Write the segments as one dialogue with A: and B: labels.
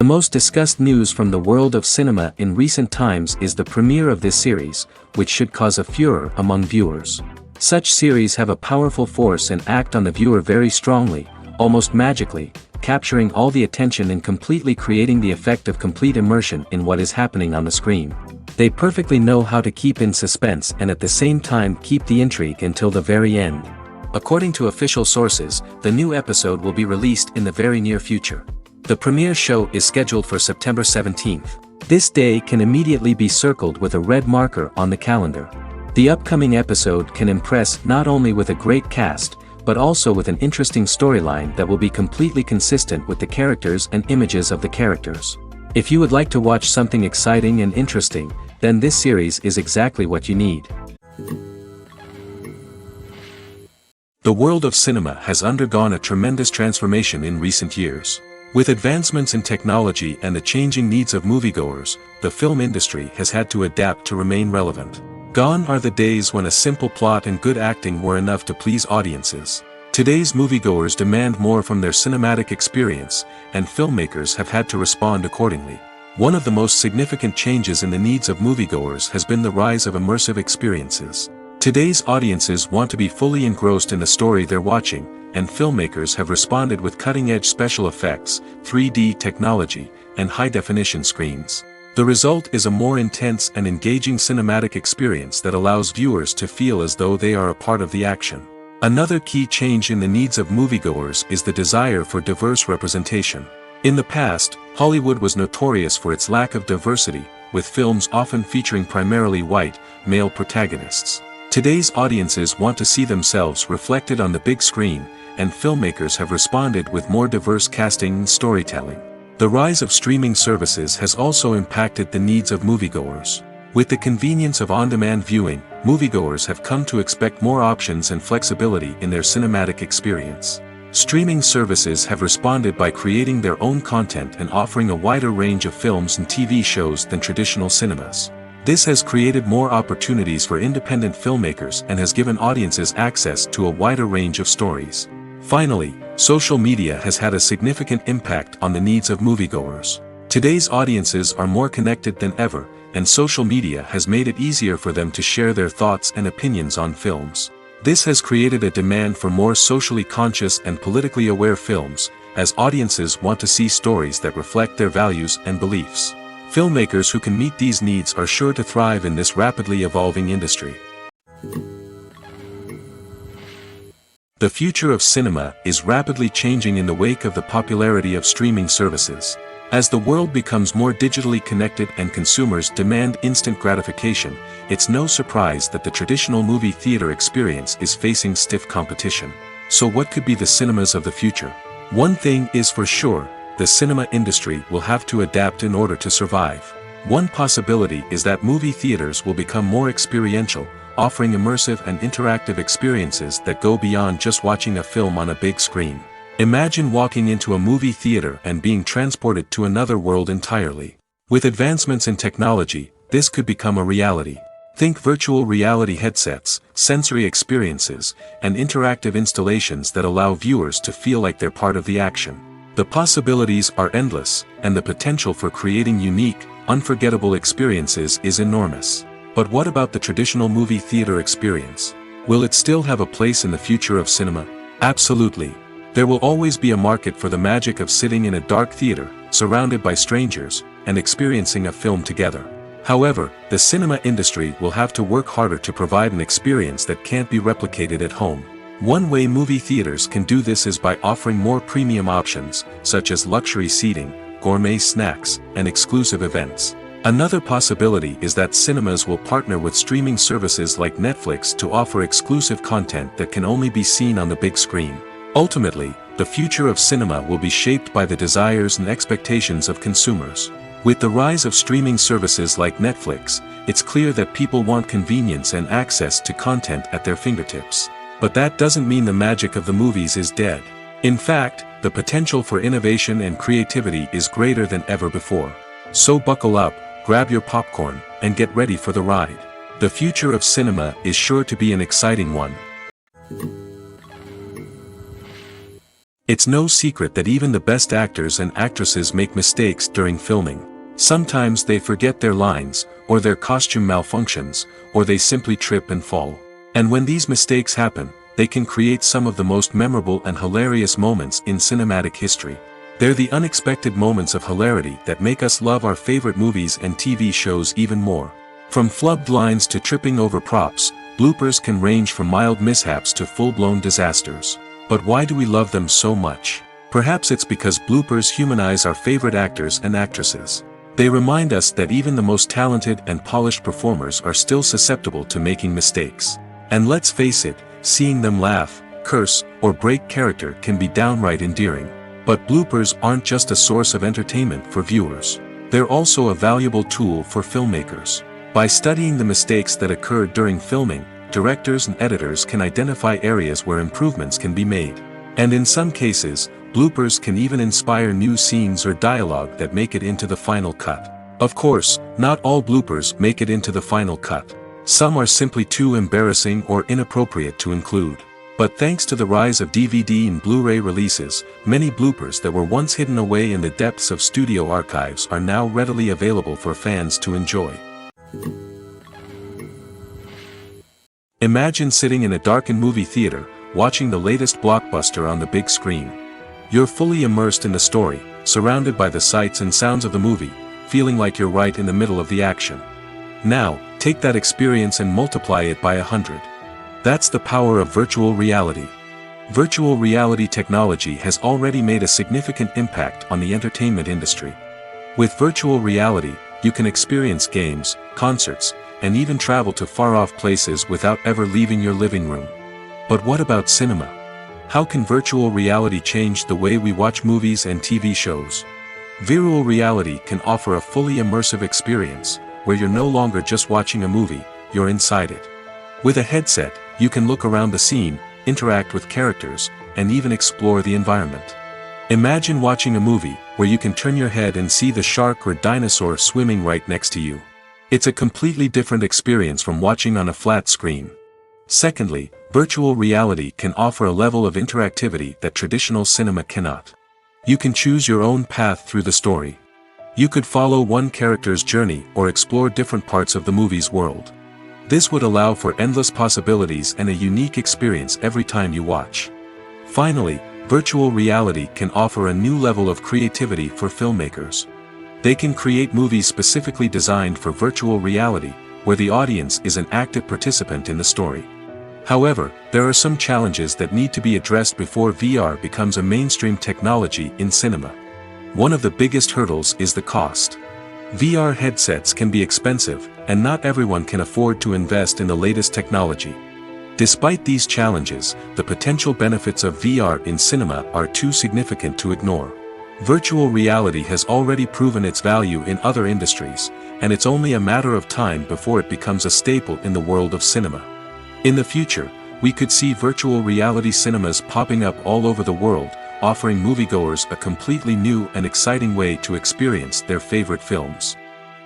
A: most discussed news from the world of cinema in recent times is the premiere of this series, which should cause a furor among viewers. Such series have a powerful force and act on the viewer very strongly, almost magically, capturing all the attention and completely creating the effect of complete immersion in what is happening on the screen. They perfectly know how to keep in suspense and at the same time keep the intrigue until the very end. According to official sources, the new episode will be released in the very near future. The premiere show is scheduled for September 17th. This day can immediately be circled with a red marker on the calendar. The upcoming episode can impress not only with a great cast, but also with an interesting storyline that will be completely consistent with the characters and images of the characters. If you would like to watch something exciting and interesting, then this series is exactly what you need. The world of cinema has undergone a tremendous transformation in recent years. With advancements in technology and the changing needs of moviegoers, the film industry has had to adapt to remain relevant. Gone are the days when a simple plot and good acting were enough to please audiences. Today's moviegoers demand more from their cinematic experience, and filmmakers have had to respond accordingly. One of the most significant changes in the needs of moviegoers has been the rise of immersive experiences. Today's audiences want to be fully engrossed in the story they're watching, and filmmakers have responded with cutting-edge special effects, 3D technology, and high-definition screens. The result is a more intense and engaging cinematic experience that allows viewers to feel as though they are a part of the action. Another key change in the needs of moviegoers is the desire for diverse representation. In the past, Hollywood was notorious for its lack of diversity, with films often featuring primarily white, male protagonists. Today's audiences want to see themselves reflected on the big screen, and filmmakers have responded with more diverse casting and storytelling. The rise of streaming services has also impacted the needs of moviegoers. With the convenience of on-demand viewing, moviegoers have come to expect more options and flexibility in their cinematic experience. Streaming services have responded by creating their own content and offering a wider range of films and TV shows than traditional cinemas. This has created more opportunities for independent filmmakers and has given audiences access to a wider range of stories. Finally, social media has had a significant impact on the needs of moviegoers. Today's audiences are more connected than ever, and social media has made it easier for them to share their thoughts and opinions on films. This has created a demand for more socially conscious and politically aware films, as audiences want to see stories that reflect their values and beliefs. Filmmakers who can meet these needs are sure to thrive in this rapidly evolving industry. The future of cinema is rapidly changing in the wake of the popularity of streaming services. As the world becomes more digitally connected and consumers demand instant gratification, it's no surprise that the traditional movie theater experience is facing stiff competition. So what could be the cinemas of the future? One thing is for sure, the cinema industry will have to adapt in order to survive. One possibility is that movie theaters will become more experiential, offering immersive and interactive experiences that go beyond just watching a film on a big screen. Imagine walking into a movie theater and being transported to another world entirely. With advancements in technology, this could become a reality. Think virtual reality headsets, sensory experiences, and interactive installations that allow viewers to feel like they're part of the action. The possibilities are endless, and the potential for creating unique, unforgettable experiences is enormous. But what about the traditional movie theater experience? Will it still have a place in the future of cinema? Absolutely. There will always be a market for the magic of sitting in a dark theater, surrounded by strangers, and experiencing a film together. However, the cinema industry will have to work harder to provide an experience that can't be replicated at home. One way movie theaters can do this is by offering more premium options, such as luxury seating, gourmet snacks, and exclusive events. Another possibility is that cinemas will partner with streaming services like Netflix to offer exclusive content that can only be seen on the big screen. Ultimately, the future of cinema will be shaped by the desires and expectations of consumers. With the rise of streaming services like Netflix, it's clear that people want convenience and access to content at their fingertips. But that doesn't mean the magic of the movies is dead. In fact, the potential for innovation and creativity is greater than ever before. So buckle up, grab your popcorn, and get ready for the ride. The future of cinema is sure to be an exciting one. It's no secret that even the best actors and actresses make mistakes during filming. Sometimes they forget their lines, or their costume malfunctions, or they simply trip and fall. And when these mistakes happen, they can create some of the most memorable and hilarious moments in cinematic history. They're the unexpected moments of hilarity that make us love our favorite movies and TV shows even more. From flubbed lines to tripping over props, bloopers can range from mild mishaps to full-blown disasters. But why do we love them so much? Perhaps it's because bloopers humanize our favorite actors and actresses. They remind us that even the most talented and polished performers are still susceptible to making mistakes. And let's face it, seeing them laugh, curse, or break character can be downright endearing. But bloopers aren't just a source of entertainment for viewers. They're also a valuable tool for filmmakers. By studying the mistakes that occurred during filming, directors and editors can identify areas where improvements can be made. And in some cases, bloopers can even inspire new scenes or dialogue that make it into the final cut. Of course, not all bloopers make it into the final cut. Some are simply too embarrassing or inappropriate to include. But thanks to the rise of DVD and Blu-ray releases, many bloopers that were once hidden away in the depths of studio archives are now readily available for fans to enjoy. Imagine sitting in a darkened movie theater, watching the latest blockbuster on the big screen. You're fully immersed in the story, surrounded by the sights and sounds of the movie, feeling like you're right in the middle of the action. Now, take that experience and multiply it by 100. That's the power of virtual reality. Virtual reality technology has already made a significant impact on the entertainment industry. With virtual reality, you can experience games, concerts, and even travel to far-off places without ever leaving your living room. But what about cinema? How can virtual reality change the way we watch movies and TV shows? Virtual reality can offer a fully immersive experience, where you're no longer just watching a movie, you're inside it. With a headset, you can look around the scene, interact with characters, and even explore the environment. Imagine watching a movie where you can turn your head and see the shark or dinosaur swimming right next to you. It's a completely different experience from watching on a flat screen. Secondly, virtual reality can offer a level of interactivity that traditional cinema cannot. You can choose your own path through the story. You could follow one character's journey or explore different parts of the movie's world. This would allow for endless possibilities and a unique experience every time you watch. Finally, virtual reality can offer a new level of creativity for filmmakers. They can create movies specifically designed for virtual reality, where the audience is an active participant in the story. However, there are some challenges that need to be addressed before VR becomes a mainstream technology in cinema. One of the biggest hurdles is the cost. VR headsets can be expensive, and not everyone can afford to invest in the latest technology. Despite these challenges, the potential benefits of VR in cinema are too significant to ignore. Virtual reality has already proven its value in other industries, and it's only a matter of time before it becomes a staple in the world of cinema. In the future, we could see virtual reality cinemas popping up all over the world, offering moviegoers a completely new and exciting way to experience their favorite films.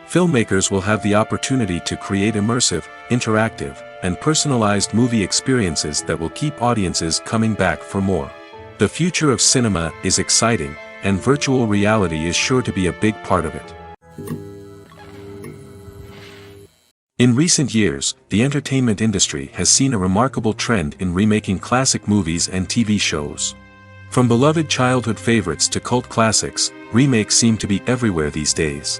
A: Filmmakers will have the opportunity to create immersive, interactive, and personalized movie experiences that will keep audiences coming back for more. The future of cinema is exciting, and virtual reality is sure to be a big part of it. In recent years, the entertainment industry has seen a remarkable trend in remaking classic movies and TV shows. From beloved childhood favorites to cult classics, remakes seem to be everywhere these days.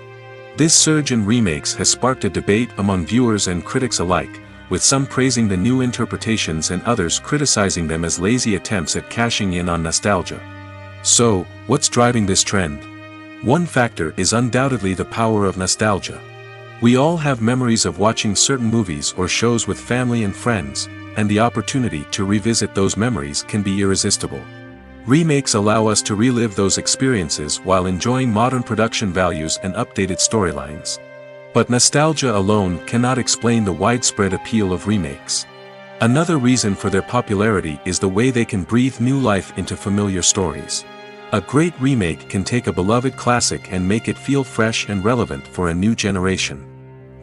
A: This surge in remakes has sparked a debate among viewers and critics alike, with some praising the new interpretations and others criticizing them as lazy attempts at cashing in on nostalgia. So, what's driving this trend? One factor is undoubtedly the power of nostalgia. We all have memories of watching certain movies or shows with family and friends, and the opportunity to revisit those memories can be irresistible. Remakes allow us to relive those experiences while enjoying modern production values and updated storylines. But nostalgia alone cannot explain the widespread appeal of remakes. Another reason for their popularity is the way they can breathe new life into familiar stories. A great remake can take a beloved classic and make it feel fresh and relevant for a new generation.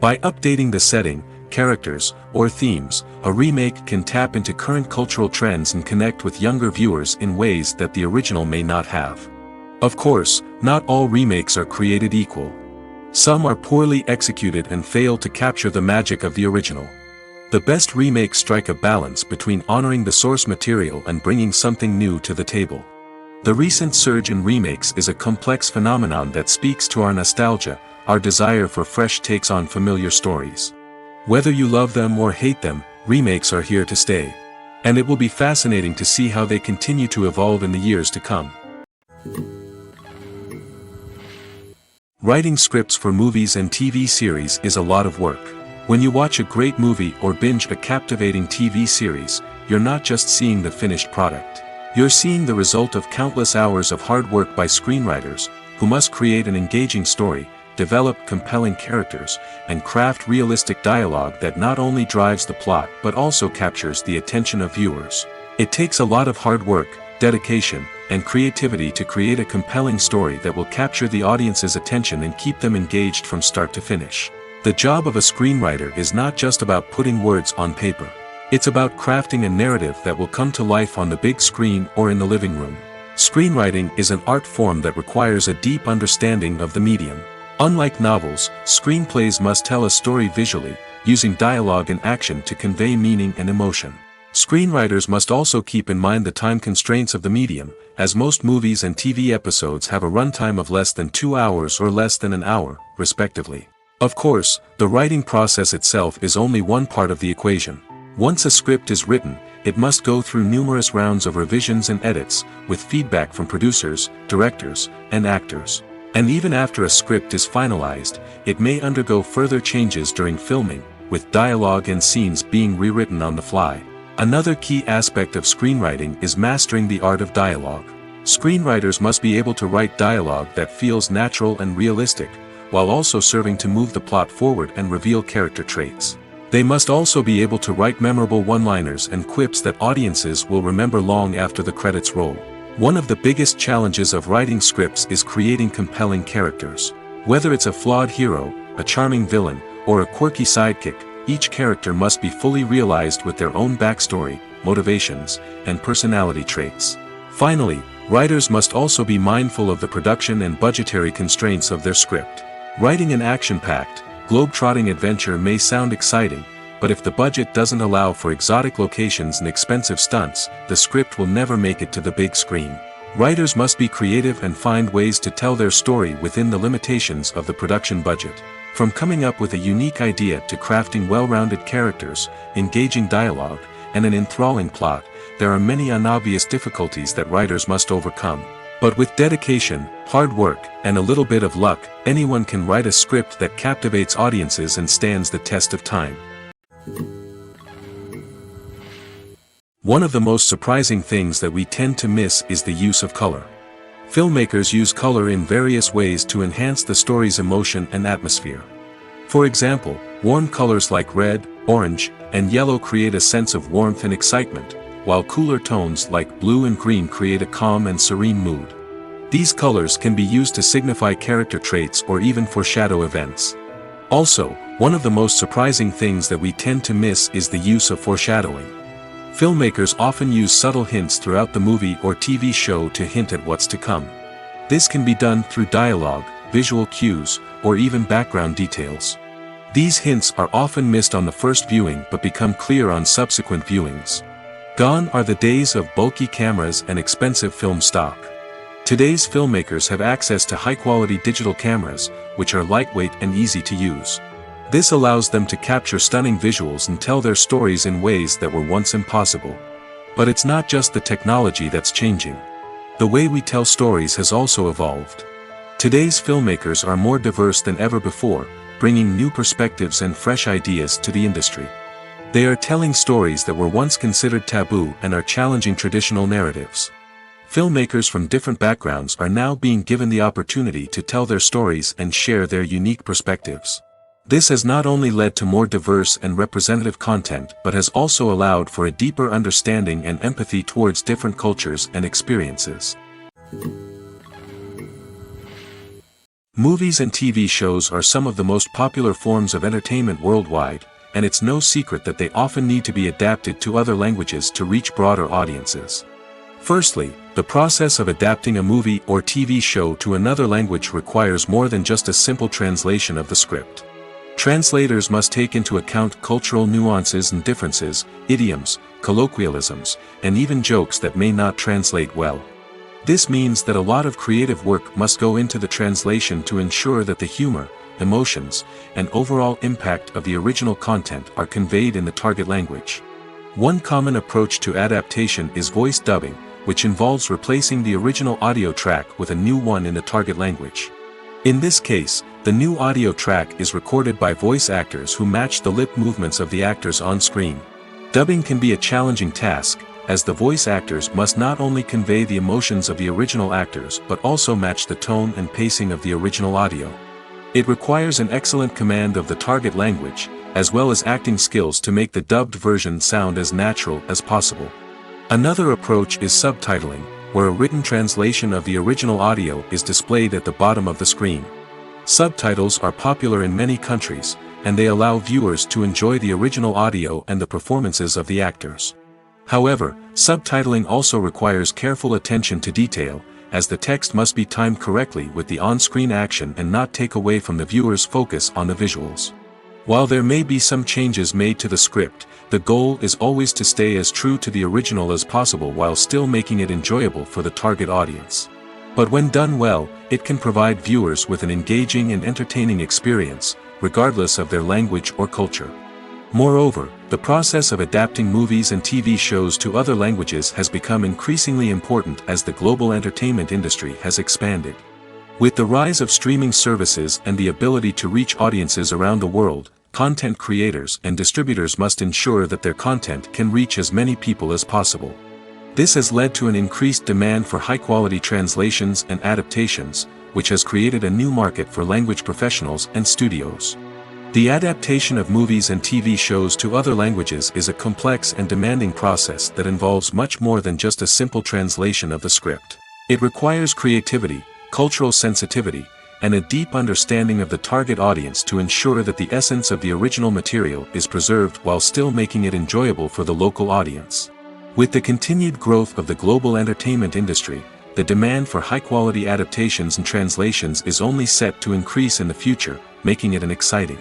A: By updating the setting, characters, or themes, a remake can tap into current cultural trends and connect with younger viewers in ways that the original may not have. Of course, not all remakes are created equal. Some are poorly executed and fail to capture the magic of the original. The best remakes strike a balance between honoring the source material and bringing something new to the table. The recent surge in remakes is a complex phenomenon that speaks to our nostalgia, our desire for fresh takes on familiar stories. Whether you love them or hate them, remakes are here to stay. And it will be fascinating to see how they continue to evolve in the years to come. Writing scripts for movies and TV series is a lot of work. When you watch a great movie or binge a captivating TV series, you're not just seeing the finished product. You're seeing the result of countless hours of hard work by screenwriters, who must create an engaging story, develop compelling characters, and craft realistic dialogue that not only drives the plot but also captures the attention of viewers. It takes a lot of hard work, dedication, and creativity to create a compelling story that will capture the audience's attention and keep them engaged from start to finish. The job of a screenwriter is not just about putting words on paper. It's about crafting a narrative that will come to life on the big screen or in the living room. Screenwriting is an art form that requires a deep understanding of the medium. Unlike novels, screenplays must tell a story visually, using dialogue and action to convey meaning and emotion. Screenwriters must also keep in mind the time constraints of the medium, as most movies and TV episodes have a runtime of less than 2 hours or less than an hour, respectively. Of course, the writing process itself is only one part of the equation. Once a script is written, it must go through numerous rounds of revisions and edits, with feedback from producers, directors, and actors. And even after a script is finalized, it may undergo further changes during filming, with dialogue and scenes being rewritten on the fly. Another key aspect of screenwriting is mastering the art of dialogue. Screenwriters must be able to write dialogue that feels natural and realistic, while also serving to move the plot forward and reveal character traits. They must also be able to write memorable one-liners and quips that audiences will remember long after the credits roll. One of the biggest challenges of writing scripts is creating compelling characters. Whether it's a flawed hero, a charming villain, or a quirky sidekick, each character must be fully realized with their own backstory, motivations, and personality traits. Finally, writers must also be mindful of the production and budgetary constraints of their script. Writing an action-packed, globe-trotting adventure may sound exciting, but if the budget doesn't allow for exotic locations and expensive stunts, the script will never make it to the big screen. Writers must be creative and find ways to tell their story within the limitations of the production budget. From coming up with a unique idea to crafting well-rounded characters, engaging dialogue, and an enthralling plot, there are many unobvious difficulties that writers must overcome. But with dedication, hard work, and a little bit of luck, anyone can write a script that captivates audiences and stands the test of time. One of the most surprising things that we tend to miss is the use of color. Filmmakers use color in various ways to enhance the story's emotion and atmosphere. For example, warm colors like red, orange, and yellow create a sense of warmth and excitement, while cooler tones like blue and green create a calm and serene mood. These colors can be used to signify character traits or even foreshadow events. Also, one of the most surprising things that we tend to miss is the use of foreshadowing. Filmmakers often use subtle hints throughout the movie or TV show to hint at what's to come. This can be done through dialogue, visual cues, or even background details. These hints are often missed on the first viewing but become clear on subsequent viewings. Gone are the days of bulky cameras and expensive film stock. Today's filmmakers have access to high-quality digital cameras, which are lightweight and easy to use. This allows them to capture stunning visuals and tell their stories in ways that were once impossible. But it's not just the technology that's changing. The way we tell stories has also evolved. Today's filmmakers are more diverse than ever before, bringing new perspectives and fresh ideas to the industry. They are telling stories that were once considered taboo and are challenging traditional narratives. Filmmakers from different backgrounds are now being given the opportunity to tell their stories and share their unique perspectives. This has not only led to more diverse and representative content but has also allowed for a deeper understanding and empathy towards different cultures and experiences. Movies and TV shows are some of the most popular forms of entertainment worldwide, and it's no secret that they often need to be adapted to other languages to reach broader audiences. Firstly, the process of adapting a movie or TV show to another language requires more than just a simple translation of the script. Translators must take into account cultural nuances and differences, idioms, colloquialisms, and even jokes that may not translate well. This means that a lot of creative work must go into the translation to ensure that the humor, emotions, and overall impact of the original content are conveyed in the target language. One common approach to adaptation is voice dubbing, which involves replacing the original audio track with a new one in the target language. In this case, the new audio track is recorded by voice actors who match the lip movements of the actors on screen. Dubbing can be a challenging task, as the voice actors must not only convey the emotions of the original actors but also match the tone and pacing of the original audio. It requires an excellent command of the target language, as well as acting skills to make the dubbed version sound as natural as possible. Another approach is subtitling, where a written translation of the original audio is displayed at the bottom of the screen. Subtitles are popular in many countries, and they allow viewers to enjoy the original audio and the performances of the actors. However, subtitling also requires careful attention to detail, as the text must be timed correctly with the on-screen action and not take away from the viewer's focus on the visuals. While there may be some changes made to the script, the goal is always to stay as true to the original as possible while still making it enjoyable for the target audience. But when done well, it can provide viewers with an engaging and entertaining experience, regardless of their language or culture. Moreover, the process of adapting movies and TV shows to other languages has become increasingly important as the global entertainment industry has expanded. With the rise of streaming services and the ability to reach audiences around the world, content creators and distributors must ensure that their content can reach as many people as possible. This has led to an increased demand for high-quality translations and adaptations, which has created a new market for language professionals and studios. The adaptation of movies and TV shows to other languages is a complex and demanding process that involves much more than just a simple translation of the script. It requires creativity, cultural sensitivity, and a deep understanding of the target audience to ensure that the essence of the original material is preserved while still making it enjoyable for the local audience. With the continued growth of the global entertainment industry, the demand for high-quality adaptations and translations is only set to increase in the future, making it an exciting.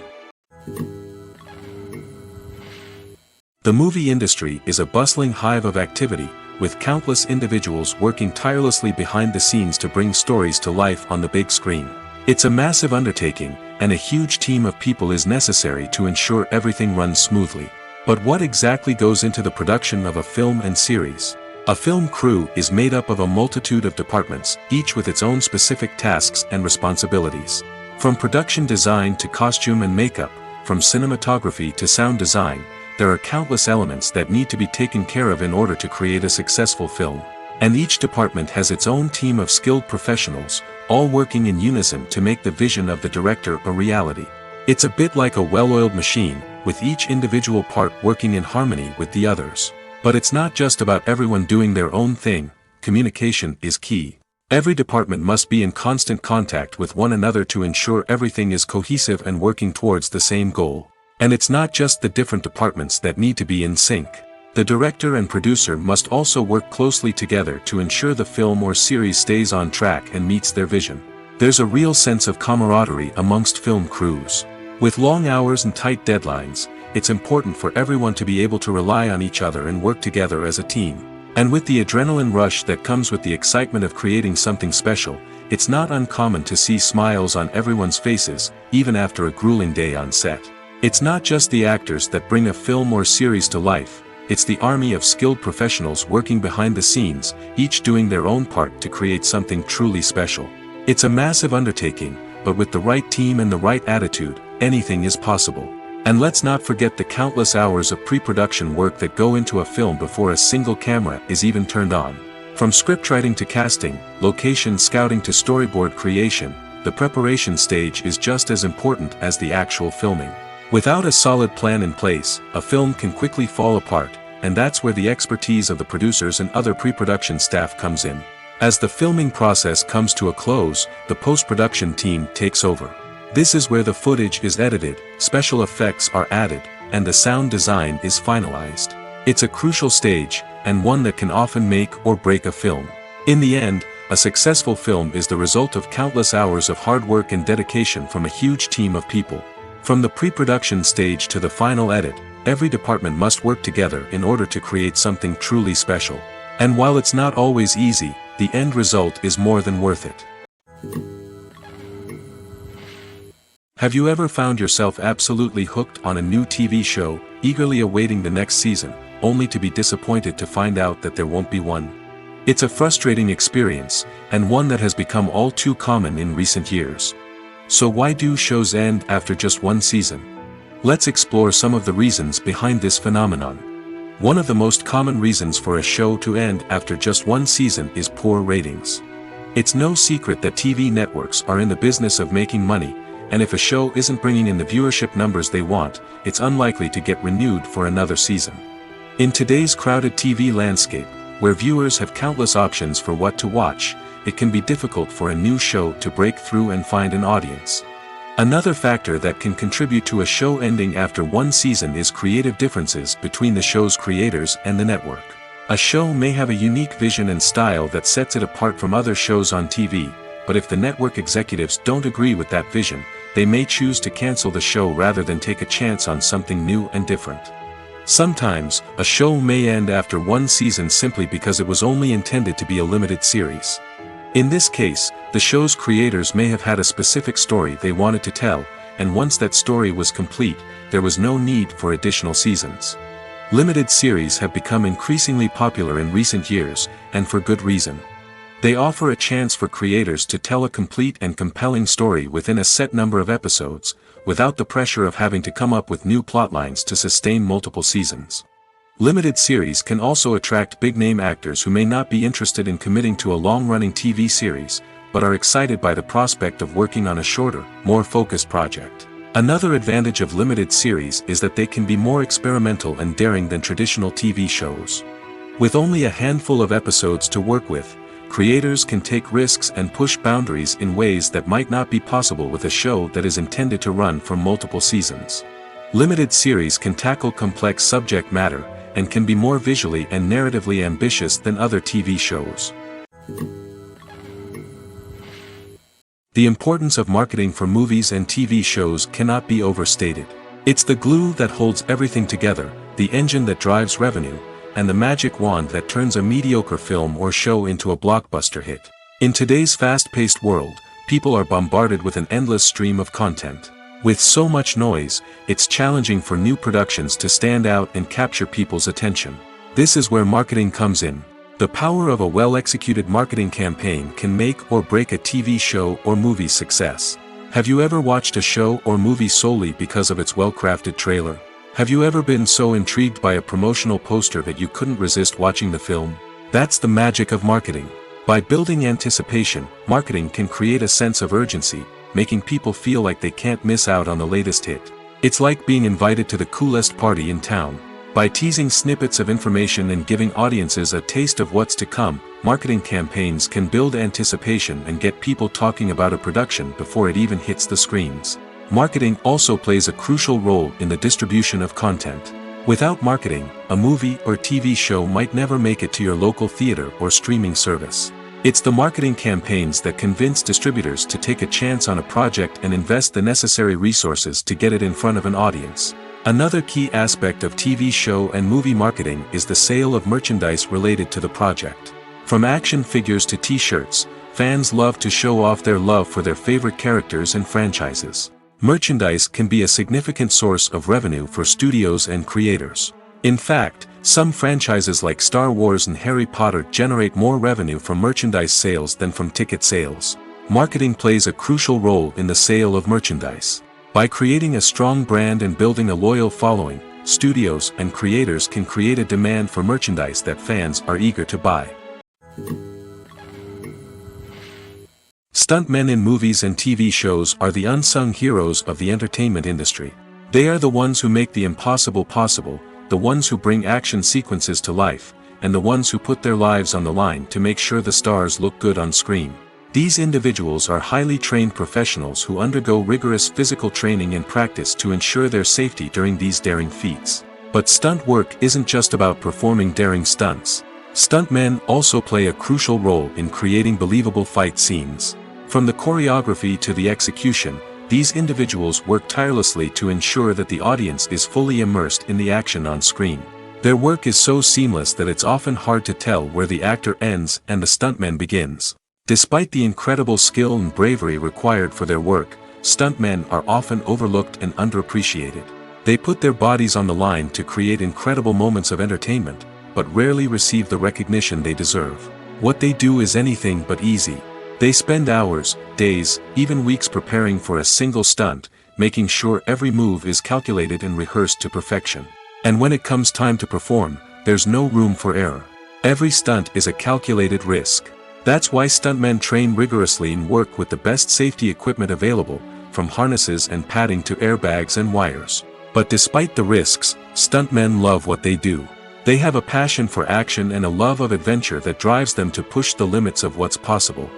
A: The movie industry is a bustling hive of activity, with countless individuals working tirelessly behind the scenes to bring stories to life on the big screen. It's a massive undertaking, and a huge team of people is necessary to ensure everything runs smoothly. But what exactly goes into the production of a film and series? A film crew is made up of a multitude of departments, each with its own specific tasks and responsibilities. From production design to costume and makeup, from cinematography to sound design, there are countless elements that need to be taken care of in order to create a successful film. And each department has its own team of skilled professionals, all working in unison to make the vision of the director a reality. It's a bit like a well-oiled machine, with each individual part working in harmony with the others. But it's not just about everyone doing their own thing. Communication is key. Every department must be in constant contact with one another to ensure everything is cohesive and working towards the same goal. And it's not just the different departments that need to be in sync. The director and producer must also work closely together to ensure the film or series stays on track and meets their vision. There's a real sense of camaraderie amongst film crews. With long hours and tight deadlines, it's important for everyone to be able to rely on each other and work together as a team. And with the adrenaline rush that comes with the excitement of creating something special, it's not uncommon to see smiles on everyone's faces, even after a grueling day on set. It's not just the actors that bring a film or series to life, it's the army of skilled professionals working behind the scenes, each doing their own part to create something truly special. It's a massive undertaking, but with the right team and the right attitude, anything is possible. And let's not forget the countless hours of pre-production work that go into a film before a single camera is even turned on. From scriptwriting to casting, location scouting to storyboard creation, the preparation stage is just as important as the actual filming. Without a solid plan in place, a film can quickly fall apart, and that's where the expertise of the producers and other pre-production staff comes in. As the filming process comes to a close, the post-production team takes over. This is where the footage is edited, special effects are added, and the sound design is finalized. It's a crucial stage, and one that can often make or break a film. In the end, a successful film is the result of countless hours of hard work and dedication from a huge team of people. From the pre-production stage to the final edit, every department must work together in order to create something truly special. And while it's not always easy, the end result is more than worth it. Have you ever found yourself absolutely hooked on a new TV show, eagerly awaiting the next season, only to be disappointed to find out that there won't be one? It's a frustrating experience, and one that has become all too common in recent years. So why do shows end after just one season? Let's explore some of the reasons behind this phenomenon. One of the most common reasons for a show to end after just one season is poor ratings. It's no secret that TV networks are in the business of making money, and if a show isn't bringing in the viewership numbers they want, it's unlikely to get renewed for another season. In today's crowded TV landscape, where viewers have countless options for what to watch, it can be difficult for a new show to break through and find an audience. Another factor that can contribute to a show ending after one season is creative differences between the show's creators and the network. A show may have a unique vision and style that sets it apart from other shows on TV, but if the network executives don't agree with that vision, they may choose to cancel the show rather than take a chance on something new and different. Sometimes, a show may end after one season simply because it was only intended to be a limited series. In this case, the show's creators may have had a specific story they wanted to tell, and once that story was complete, there was no need for additional seasons. Limited series have become increasingly popular in recent years, and for good reason. They offer a chance for creators to tell a complete and compelling story within a set number of episodes, without the pressure of having to come up with new plotlines to sustain multiple seasons. Limited series can also attract big-name actors who may not be interested in committing to a long-running TV series, but are excited by the prospect of working on a shorter, more focused project. Another advantage of limited series is that they can be more experimental and daring than traditional TV shows. With only a handful of episodes to work with, creators can take risks and push boundaries in ways that might not be possible with a show that is intended to run for multiple seasons. Limited series can tackle complex subject matter, and can be more visually and narratively ambitious than other TV shows. The importance of marketing for movies and TV shows cannot be overstated. It's the glue that holds everything together, the engine that drives revenue, and the magic wand that turns a mediocre film or show into a blockbuster hit. In today's fast-paced world, people are bombarded with an endless stream of content. With so much noise, it's challenging for new productions to stand out and capture people's attention. This is where marketing comes in. The power of a well-executed marketing campaign can make or break a TV show or movie's success. Have you ever watched a show or movie solely because of its well-crafted trailer? Have you ever been so intrigued by a promotional poster that you couldn't resist watching the film? That's the magic of marketing. By building anticipation, marketing can create a sense of urgency, making people feel like they can't miss out on the latest hit. It's like being invited to the coolest party in town. By teasing snippets of information and giving audiences a taste of what's to come, marketing campaigns can build anticipation and get people talking about a production before it even hits the screens. Marketing also plays a crucial role in the distribution of content. Without marketing, a movie or TV show might never make it to your local theater or streaming service. It's the marketing campaigns that convince distributors to take a chance on a project and invest the necessary resources to get it in front of an audience. Another key aspect of TV show and movie marketing is the sale of merchandise related to the project. From action figures to t-shirts, fans love to show off their love for their favorite characters and franchises. Merchandise can be a significant source of revenue for studios and creators. In fact, some franchises like Star Wars and Harry Potter generate more revenue from merchandise sales than from ticket sales. Marketing plays a crucial role in the sale of merchandise. By creating a strong brand and building a loyal following, studios and creators can create a demand for merchandise that fans are eager to buy. Stuntmen in movies and TV shows are the unsung heroes of the entertainment industry. They are the ones who make the impossible possible, the ones who bring action sequences to life, and the ones who put their lives on the line to make sure the stars look good on screen. These individuals are highly trained professionals who undergo rigorous physical training and practice to ensure their safety during these daring feats. But stunt work isn't just about performing daring stunts. Stuntmen also play a crucial role in creating believable fight scenes. From the choreography to the execution, these individuals work tirelessly to ensure that the audience is fully immersed in the action on screen. Their work is so seamless that it's often hard to tell where the actor ends and the stuntman begins. Despite the incredible skill and bravery required for their work, stuntmen are often overlooked and underappreciated. They put their bodies on the line to create incredible moments of entertainment, but rarely receive the recognition they deserve. What they do is anything but easy. They spend hours, days, even weeks preparing for a single stunt, making sure every move is calculated and rehearsed to perfection. And when it comes time to perform, there's no room for error. Every stunt is a calculated risk. That's why stuntmen train rigorously and work with the best safety equipment available, from harnesses and padding to airbags and wires. But despite the risks, stuntmen love what they do. They have a passion for action and a love of adventure that drives them to push the limits of what's possible.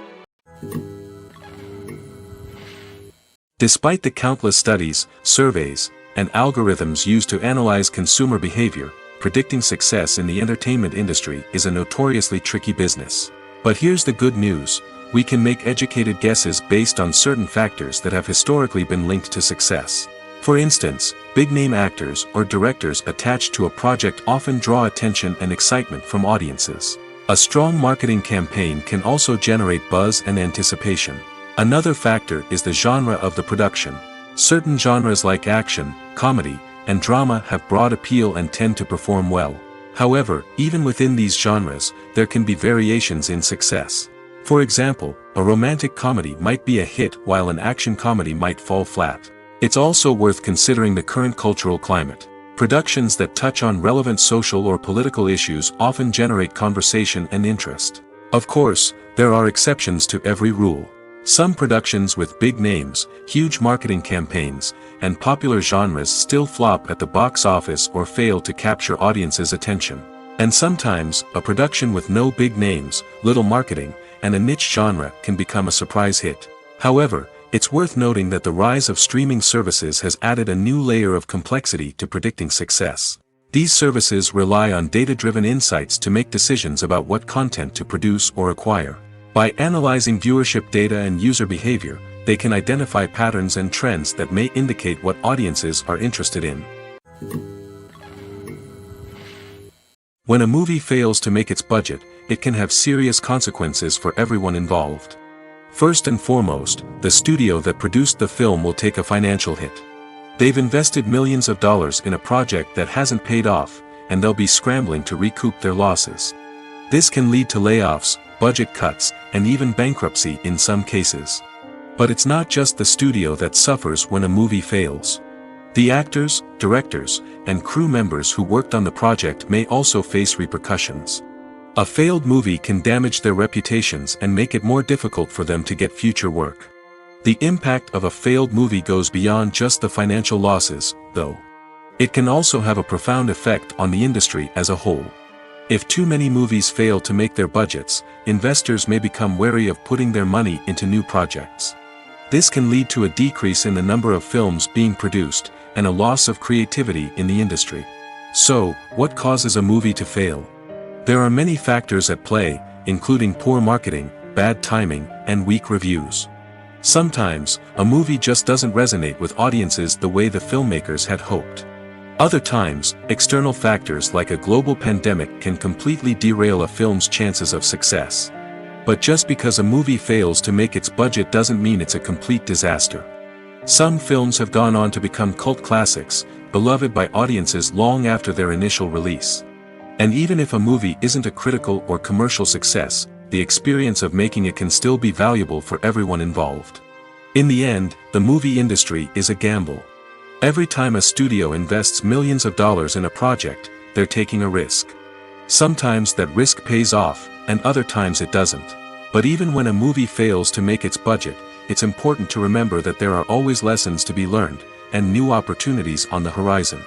A: Despite the countless studies, surveys, and algorithms used to analyze consumer behavior, predicting success in the entertainment industry is a notoriously tricky business. But here's the good news: we can make educated guesses based on certain factors that have historically been linked to success. For instance, big-name actors or directors attached to a project often draw attention and excitement from audiences. A strong marketing campaign can also generate buzz and anticipation. Another factor is the genre of the production. Certain genres like action, comedy, and drama have broad appeal and tend to perform well. However, even within these genres, there can be variations in success. For example, a romantic comedy might be a hit while an action comedy might fall flat. It's also worth considering the current cultural climate. Productions that touch on relevant social or political issues often generate conversation and interest. Of course, there are exceptions to every rule. Some productions with big names, huge marketing campaigns, and popular genres still flop at the box office or fail to capture audiences' attention. And sometimes, a production with no big names, little marketing, and a niche genre can become a surprise hit. However, it's worth noting that the rise of streaming services has added a new layer of complexity to predicting success. These services rely on data-driven insights to make decisions about what content to produce or acquire. By analyzing viewership data and user behavior, they can identify patterns and trends that may indicate what audiences are interested in. When a movie fails to make its budget, it can have serious consequences for everyone involved. First and foremost, the studio that produced the film will take a financial hit. They've invested millions of dollars in a project that hasn't paid off, and they'll be scrambling to recoup their losses. This can lead to layoffs, budget cuts, and even bankruptcy in some cases. But it's not just the studio that suffers when a movie fails. The actors, directors, and crew members who worked on the project may also face repercussions. A failed movie can damage their reputations and make it more difficult for them to get future work. The impact of a failed movie goes beyond just the financial losses, though. It can also have a profound effect on the industry as a whole. If too many movies fail to make their budgets, investors may become wary of putting their money into new projects. This can lead to a decrease in the number of films being produced, and a loss of creativity in the industry. So, what causes a movie to fail? There are many factors at play, including poor marketing, bad timing, and weak reviews. Sometimes, a movie just doesn't resonate with audiences the way the filmmakers had hoped. Other times, external factors like a global pandemic can completely derail a film's chances of success. But just because a movie fails to make its budget doesn't mean it's a complete disaster. Some films have gone on to become cult classics, beloved by audiences long after their initial release. And even if a movie isn't a critical or commercial success, the experience of making it can still be valuable for everyone involved. In the end, the movie industry is a gamble. Every time a studio invests millions of dollars in a project, they're taking a risk. Sometimes that risk pays off, and other times it doesn't. But even when a movie fails to make its budget, it's important to remember that there are always lessons to be learned, and new opportunities on the horizon.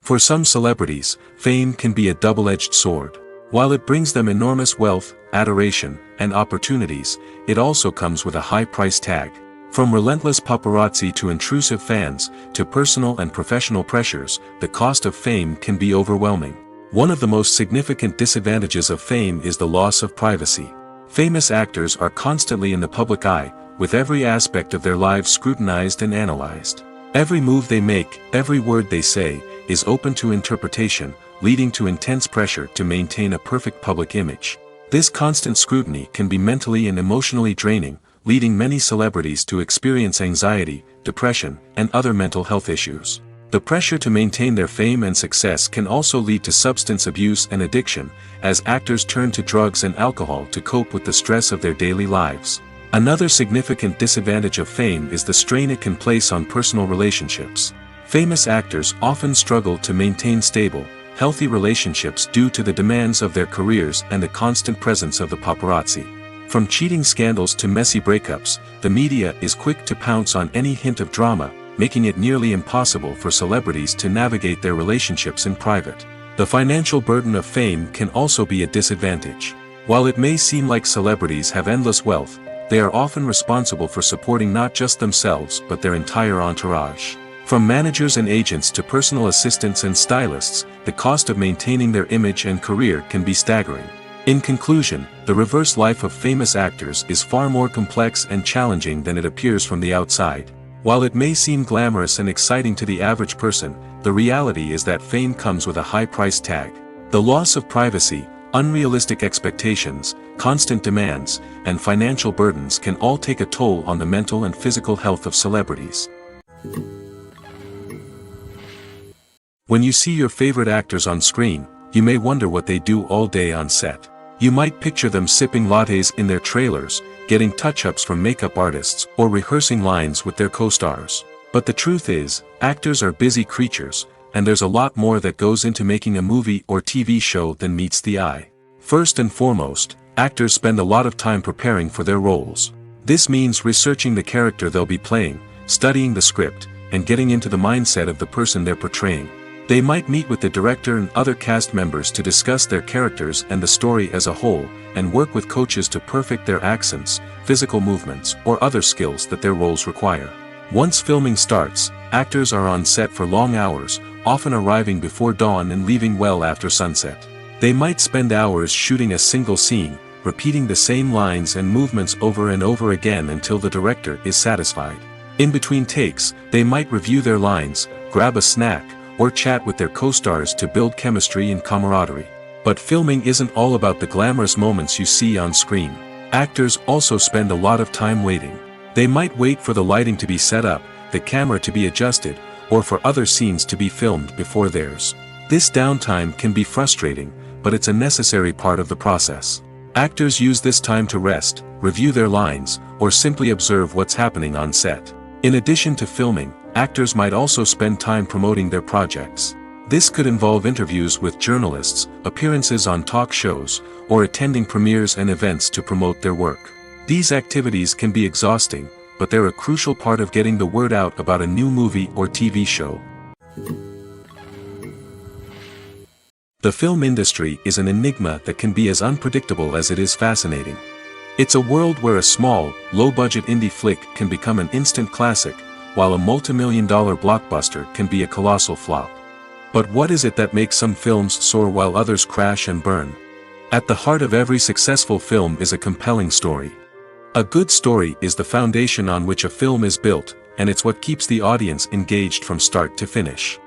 A: For some celebrities, fame can be a double-edged sword. While it brings them enormous wealth, adoration, and opportunities, it also comes with a high price tag. From relentless paparazzi to intrusive fans, to personal and professional pressures, the cost of fame can be overwhelming. One of the most significant disadvantages of fame is the loss of privacy. Famous actors are constantly in the public eye, with every aspect of their lives scrutinized and analyzed. Every move they make, every word they say, is open to interpretation, leading to intense pressure to maintain a perfect public image. This constant scrutiny can be mentally and emotionally draining, leading many celebrities to experience anxiety, depression, and other mental health issues. The pressure to maintain their fame and success can also lead to substance abuse and addiction, as actors turn to drugs and alcohol to cope with the stress of their daily lives. Another significant disadvantage of fame is the strain it can place on personal relationships. Famous actors often struggle to maintain stable, healthy relationships due to the demands of their careers and the constant presence of the paparazzi. From cheating scandals to messy breakups, the media is quick to pounce on any hint of drama, making it nearly impossible for celebrities to navigate their relationships in private. The financial burden of fame can also be a disadvantage. While it may seem like celebrities have endless wealth, they are often responsible for supporting not just themselves but their entire entourage. From managers and agents to personal assistants and stylists, the cost of maintaining their image and career can be staggering. In conclusion, the reverse life of famous actors is far more complex and challenging than it appears from the outside. While it may seem glamorous and exciting to the average person, the reality is that fame comes with a high price tag. The loss of privacy, unrealistic expectations, constant demands, and financial burdens can all take a toll on the mental and physical health of celebrities. When you see your favorite actors on screen, you may wonder what they do all day on set. You might picture them sipping lattes in their trailers, getting touch-ups from makeup artists, or rehearsing lines with their co-stars. But the truth is, actors are busy creatures, and there's a lot more that goes into making a movie or TV show than meets the eye. First and foremost, actors spend a lot of time preparing for their roles. This means researching the character they'll be playing, studying the script, and getting into the mindset of the person they're portraying. They might meet with the director and other cast members to discuss their characters and the story as a whole, and work with coaches to perfect their accents, physical movements, or other skills that their roles require. Once filming starts, actors are on set for long hours, often arriving before dawn and leaving well after sunset. They might spend hours shooting a single scene, repeating the same lines and movements over and over again until the director is satisfied. In between takes, they might review their lines, grab a snack, or chat with their co-stars to build chemistry and camaraderie. But filming isn't all about the glamorous moments you see on screen. Actors also spend a lot of time waiting. They might wait for the lighting to be set up, the camera to be adjusted, or for other scenes to be filmed before theirs. This downtime can be frustrating, but it's a necessary part of the process. Actors use this time to rest, review their lines, or simply observe what's happening on set. In addition to filming, actors might also spend time promoting their projects. This could involve interviews with journalists, appearances on talk shows, or attending premieres and events to promote their work. These activities can be exhausting, but they're a crucial part of getting the word out about a new movie or TV show. The film industry is an enigma that can be as unpredictable as it is fascinating. It's a world where a small, low-budget indie flick can become an instant classic, while a multi-million-dollar blockbuster can be a colossal flop. But what is it that makes some films soar while others crash and burn? At the heart of every successful film is a compelling story. A good story is the foundation on which a film is built, and it's what keeps the audience engaged from start to finish.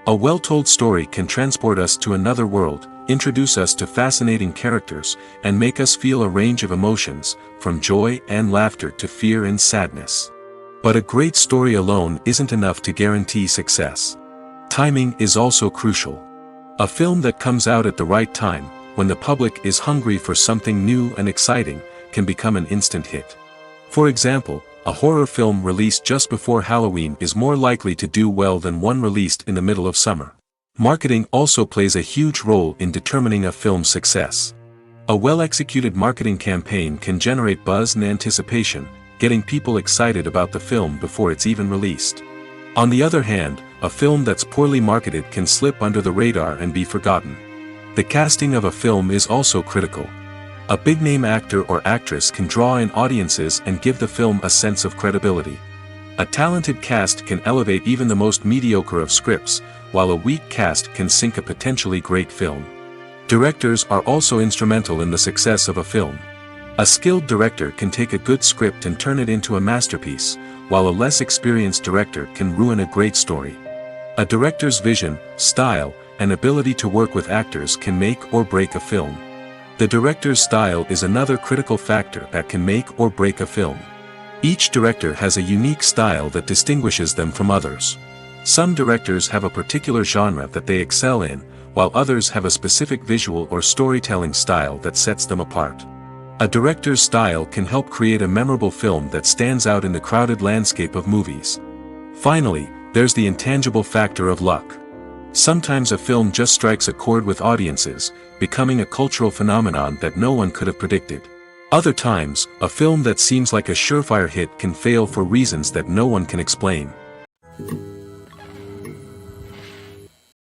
A: A well-told story can transport us to another world, introduce us to fascinating characters, and make us feel a range of emotions, from joy and laughter to fear and sadness. But a great story alone isn't enough to guarantee success. Timing is also crucial. A film that comes out at the right time, when the public is hungry for something new and exciting, can become an instant hit. For example, a horror film released just before Halloween is more likely to do well than one released in the middle of summer. Marketing also plays a huge role in determining a film's success. A well-executed marketing campaign can generate buzz and anticipation, getting people excited about the film before it's even released. On the other hand, a film that's poorly marketed can slip under the radar and be forgotten. The casting of a film is also critical. A big-name actor or actress can draw in audiences and give the film a sense of credibility. A talented cast can elevate even the most mediocre of scripts, while a weak cast can sink a potentially great film. Directors are also instrumental in the success of a film. A skilled director can take a good script and turn it into a masterpiece, while a less experienced director can ruin a great story. A director's vision, style, and ability to work with actors can make or break a film. The director's style is another critical factor that can make or break a film. Each director has a unique style that distinguishes them from others. Some directors have a particular genre that they excel in, while others have a specific visual or storytelling style that sets them apart. A director's style can help create a memorable film that stands out in the crowded landscape of movies. Finally, there's the intangible factor of luck. Sometimes a film just strikes a chord with audiences, becoming a cultural phenomenon that no one could have predicted. Other times, a film that seems like a surefire hit can fail for reasons that no one can explain.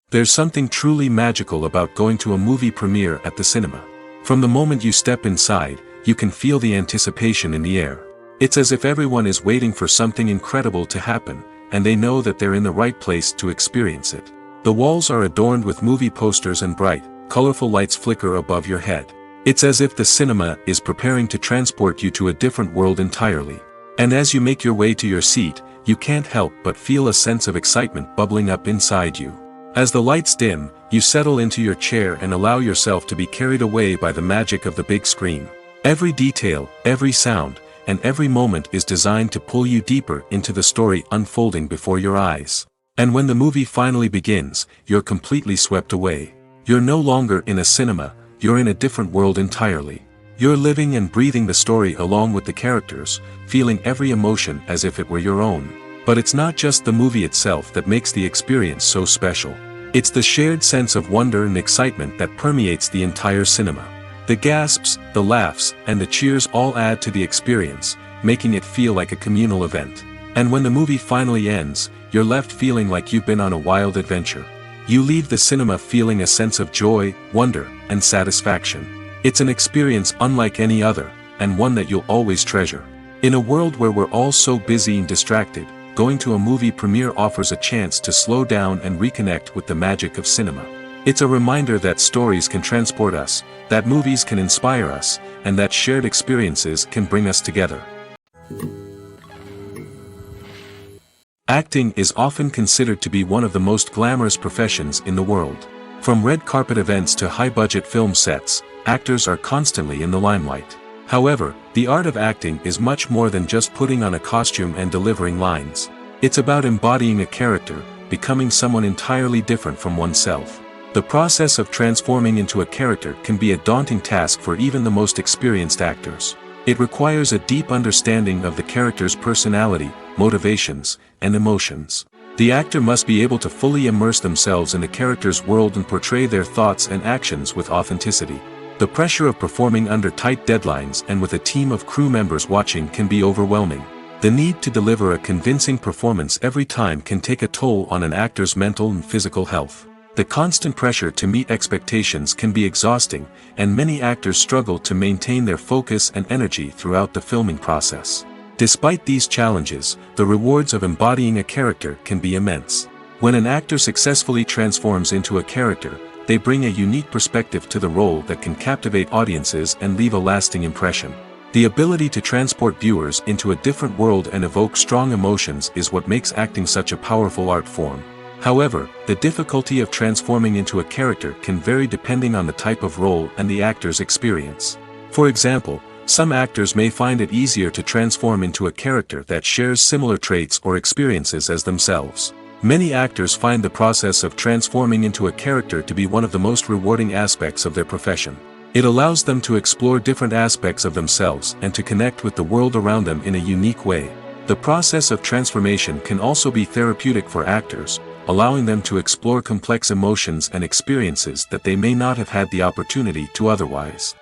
A: There's something truly magical about going to a movie premiere at the cinema. From the moment you step inside, you can feel the anticipation in the air. It's as if everyone is waiting for something incredible to happen, and they know that they're in the right place to experience it. The walls are adorned with movie posters and bright, colorful lights flicker above your head. It's as if the cinema is preparing to transport you to a different world entirely. And as you make your way to your seat, you can't help but feel a sense of excitement bubbling up inside you. As the lights dim, you settle into your chair and allow yourself to be carried away by the magic of the big screen. Every detail, every sound, and every moment is designed to pull you deeper into the story unfolding before your eyes. And when the movie finally begins, you're completely swept away. You're no longer in a cinema, you're in a different world entirely. You're living and breathing the story along with the characters, feeling every emotion as if it were your own. But it's not just the movie itself that makes the experience so special. It's the shared sense of wonder and excitement that permeates the entire cinema. The gasps, the laughs, and the cheers all add to the experience, making it feel like a communal event. And when the movie finally ends, you're left feeling like you've been on a wild adventure. You leave the cinema feeling a sense of joy, wonder, and satisfaction. It's an experience unlike any other, and one that you'll always treasure. In a world where we're all so busy and distracted, going to a movie premiere offers a chance to slow down and reconnect with the magic of cinema. It's a reminder that stories can transport us, that movies can inspire us, and that shared experiences can bring us together. Acting is often considered to be one of the most glamorous professions in the world. From red carpet events to high-budget film sets, actors are constantly in the limelight. However, the art of acting is much more than just putting on a costume and delivering lines. It's about embodying a character, becoming someone entirely different from oneself. The process of transforming into a character can be a daunting task for even the most experienced actors. It requires a deep understanding of the character's personality, motivations, and emotions. The actor must be able to fully immerse themselves in the character's world and portray their thoughts and actions with authenticity. The pressure of performing under tight deadlines and with a team of crew members watching can be overwhelming. The need to deliver a convincing performance every time can take a toll on an actor's mental and physical health. The constant pressure to meet expectations can be exhausting, and many actors struggle to maintain their focus and energy throughout the filming process. Despite these challenges, the rewards of embodying a character can be immense. When an actor successfully transforms into a character, they bring a unique perspective to the role that can captivate audiences and leave a lasting impression. The ability to transport viewers into a different world and evoke strong emotions is what makes acting such a powerful art form. However, the difficulty of transforming into a character can vary depending on the type of role and the actor's experience. For example, some actors may find it easier to transform into a character that shares similar traits or experiences as themselves. Many actors find the process of transforming into a character to be one of the most rewarding aspects of their profession. It allows them to explore different aspects of themselves and to connect with the world around them in a unique way. The process of transformation can also be therapeutic for actors, allowing them to explore complex emotions and experiences that they may not have had the opportunity to otherwise.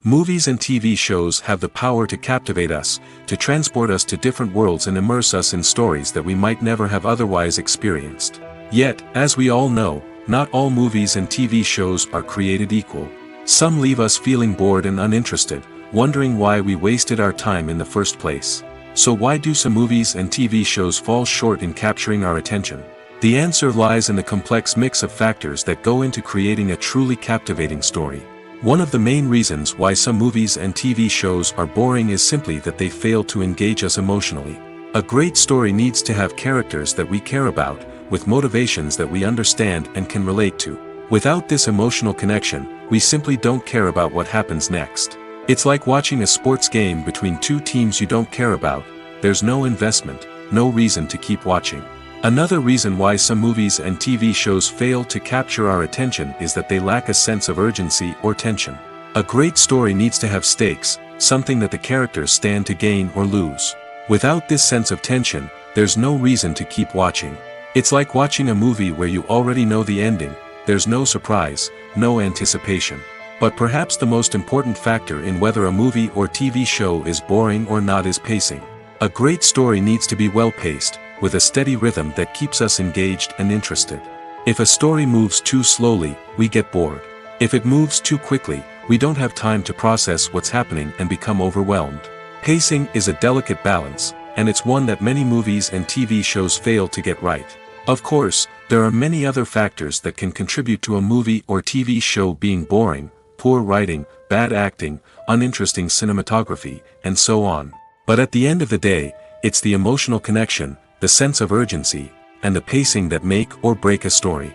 A: Movies and TV shows have the power to captivate us, to transport us to different worlds and immerse us in stories that we might never have otherwise experienced. Yet, as we all know, not all movies and TV shows are created equal. Some leave us feeling bored and uninterested, wondering why we wasted our time in the first place. So why do some movies and TV shows fall short in capturing our attention? The answer lies in the complex mix of factors that go into creating a truly captivating story. One of the main reasons why some movies and TV shows are boring is simply that they fail to engage us emotionally. A great story needs to have characters that we care about, with motivations that we understand and can relate to. Without this emotional connection, we simply don't care about what happens next. It's like watching a sports game between two teams you don't care about. There's no investment, no reason to keep watching. Another reason why some movies and TV shows fail to capture our attention is that they lack a sense of urgency or tension. A great story needs to have stakes, something that the characters stand to gain or lose. Without this sense of tension, there's no reason to keep watching. It's like watching a movie where you already know the ending. There's no surprise, no anticipation. But perhaps the most important factor in whether a movie or TV show is boring or not is pacing. A great story needs to be well-paced, with a steady rhythm that keeps us engaged and interested. If a story moves too slowly, we get bored. If it moves too quickly, we don't have time to process what's happening and become overwhelmed. Pacing is a delicate balance, and it's one that many movies and TV shows fail to get right. Of course, there are many other factors that can contribute to a movie or TV show being boring: poor writing, bad acting, uninteresting cinematography, and so on. But at the end of the day, it's the emotional connection, the sense of urgency, and the pacing that make or break a story.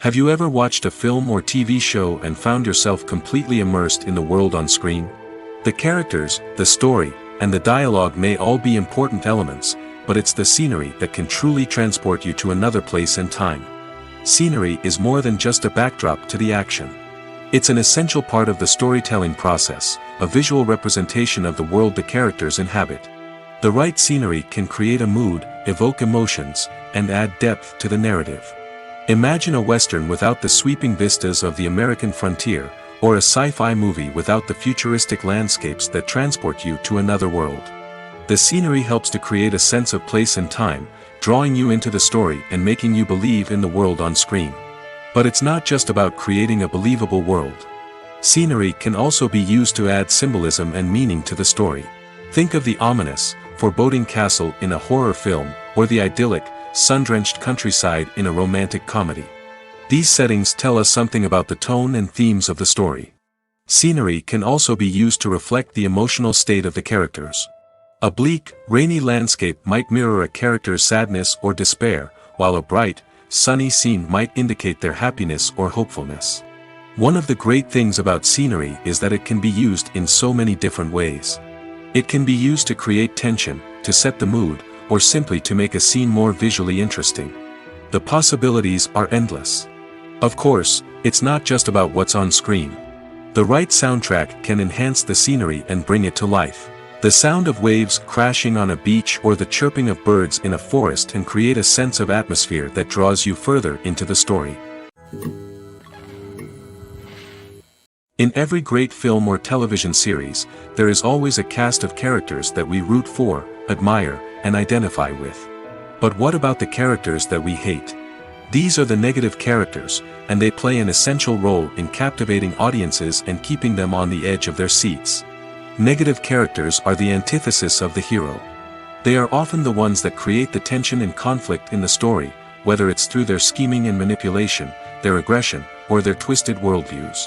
A: Have you ever watched a film or TV show and found yourself completely immersed in the world on screen? The characters, the story, and the dialogue may all be important elements, but it's the scenery that can truly transport you to another place and time. Scenery is more than just a backdrop to the action. It's an essential part of the storytelling process, a visual representation of the world the characters inhabit. The right scenery can create a mood, evoke emotions, and add depth to the narrative. Imagine a Western without the sweeping vistas of the American frontier, or a sci-fi movie without the futuristic landscapes that transport you to another world. The scenery helps to create a sense of place and time, drawing you into the story and making you believe in the world on screen. But it's not just about creating a believable world. Scenery can also be used to add symbolism and meaning to the story. Think of the ominous, foreboding castle in a horror film, or the idyllic, sun-drenched countryside in a romantic comedy. These settings tell us something about the tone and themes of the story. Scenery can also be used to reflect the emotional state of the characters. A bleak, rainy landscape might mirror a character's sadness or despair, while a bright, sunny scene might indicate their happiness or hopefulness. One of the great things about scenery is that it can be used in so many different ways. It can be used to create tension, to set the mood, or simply to make a scene more visually interesting. The possibilities are endless. Of course, it's not just about what's on screen. The right soundtrack can enhance the scenery and bring it to life. The sound of waves crashing on a beach or the chirping of birds in a forest can create a sense of atmosphere that draws you further into the story. In every great film or television series, there is always a cast of characters that we root for, admire, and identify with. But what about the characters that we hate? These are the negative characters, and they play an essential role in captivating audiences and keeping them on the edge of their seats. Negative characters are the antithesis of the hero. They are often the ones that create the tension and conflict in the story, whether it's through their scheming and manipulation, their aggression, or their twisted worldviews.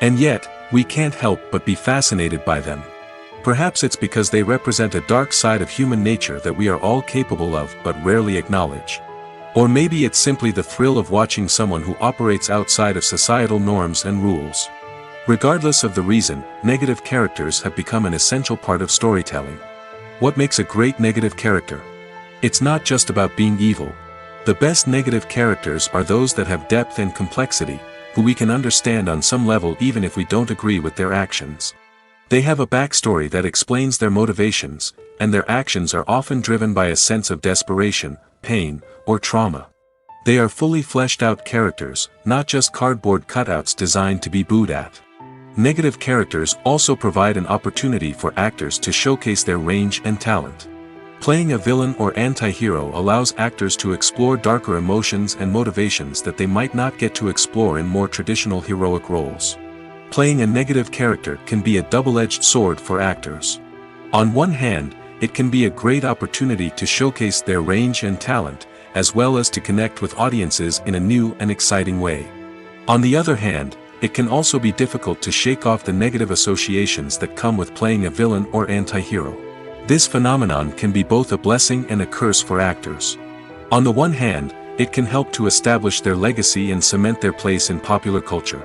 A: And yet, we can't help but be fascinated by them. Perhaps it's because they represent a dark side of human nature that we are all capable of but rarely acknowledge. Or maybe it's simply the thrill of watching someone who operates outside of societal norms and rules. Regardless of the reason, negative characters have become an essential part of storytelling. What makes a great negative character? It's not just about being evil. The best negative characters are those that have depth and complexity, who we can understand on some level even if we don't agree with their actions. They have a backstory that explains their motivations, and their actions are often driven by a sense of desperation, pain, or trauma. They are fully fleshed out characters, not just cardboard cutouts designed to be booed at. Negative characters also provide an opportunity for actors to showcase their range and talent. Playing a villain or anti-hero allows actors to explore darker emotions and motivations that they might not get to explore in more traditional heroic roles. Playing a negative character can be a double-edged sword for actors. On one hand, it can be a great opportunity to showcase their range and talent, as well as to connect with audiences in a new and exciting way. On the other hand, it can also be difficult to shake off the negative associations that come with playing a villain or anti-hero. This phenomenon can be both a blessing and a curse for actors. On the one hand, it can help to establish their legacy and cement their place in popular culture.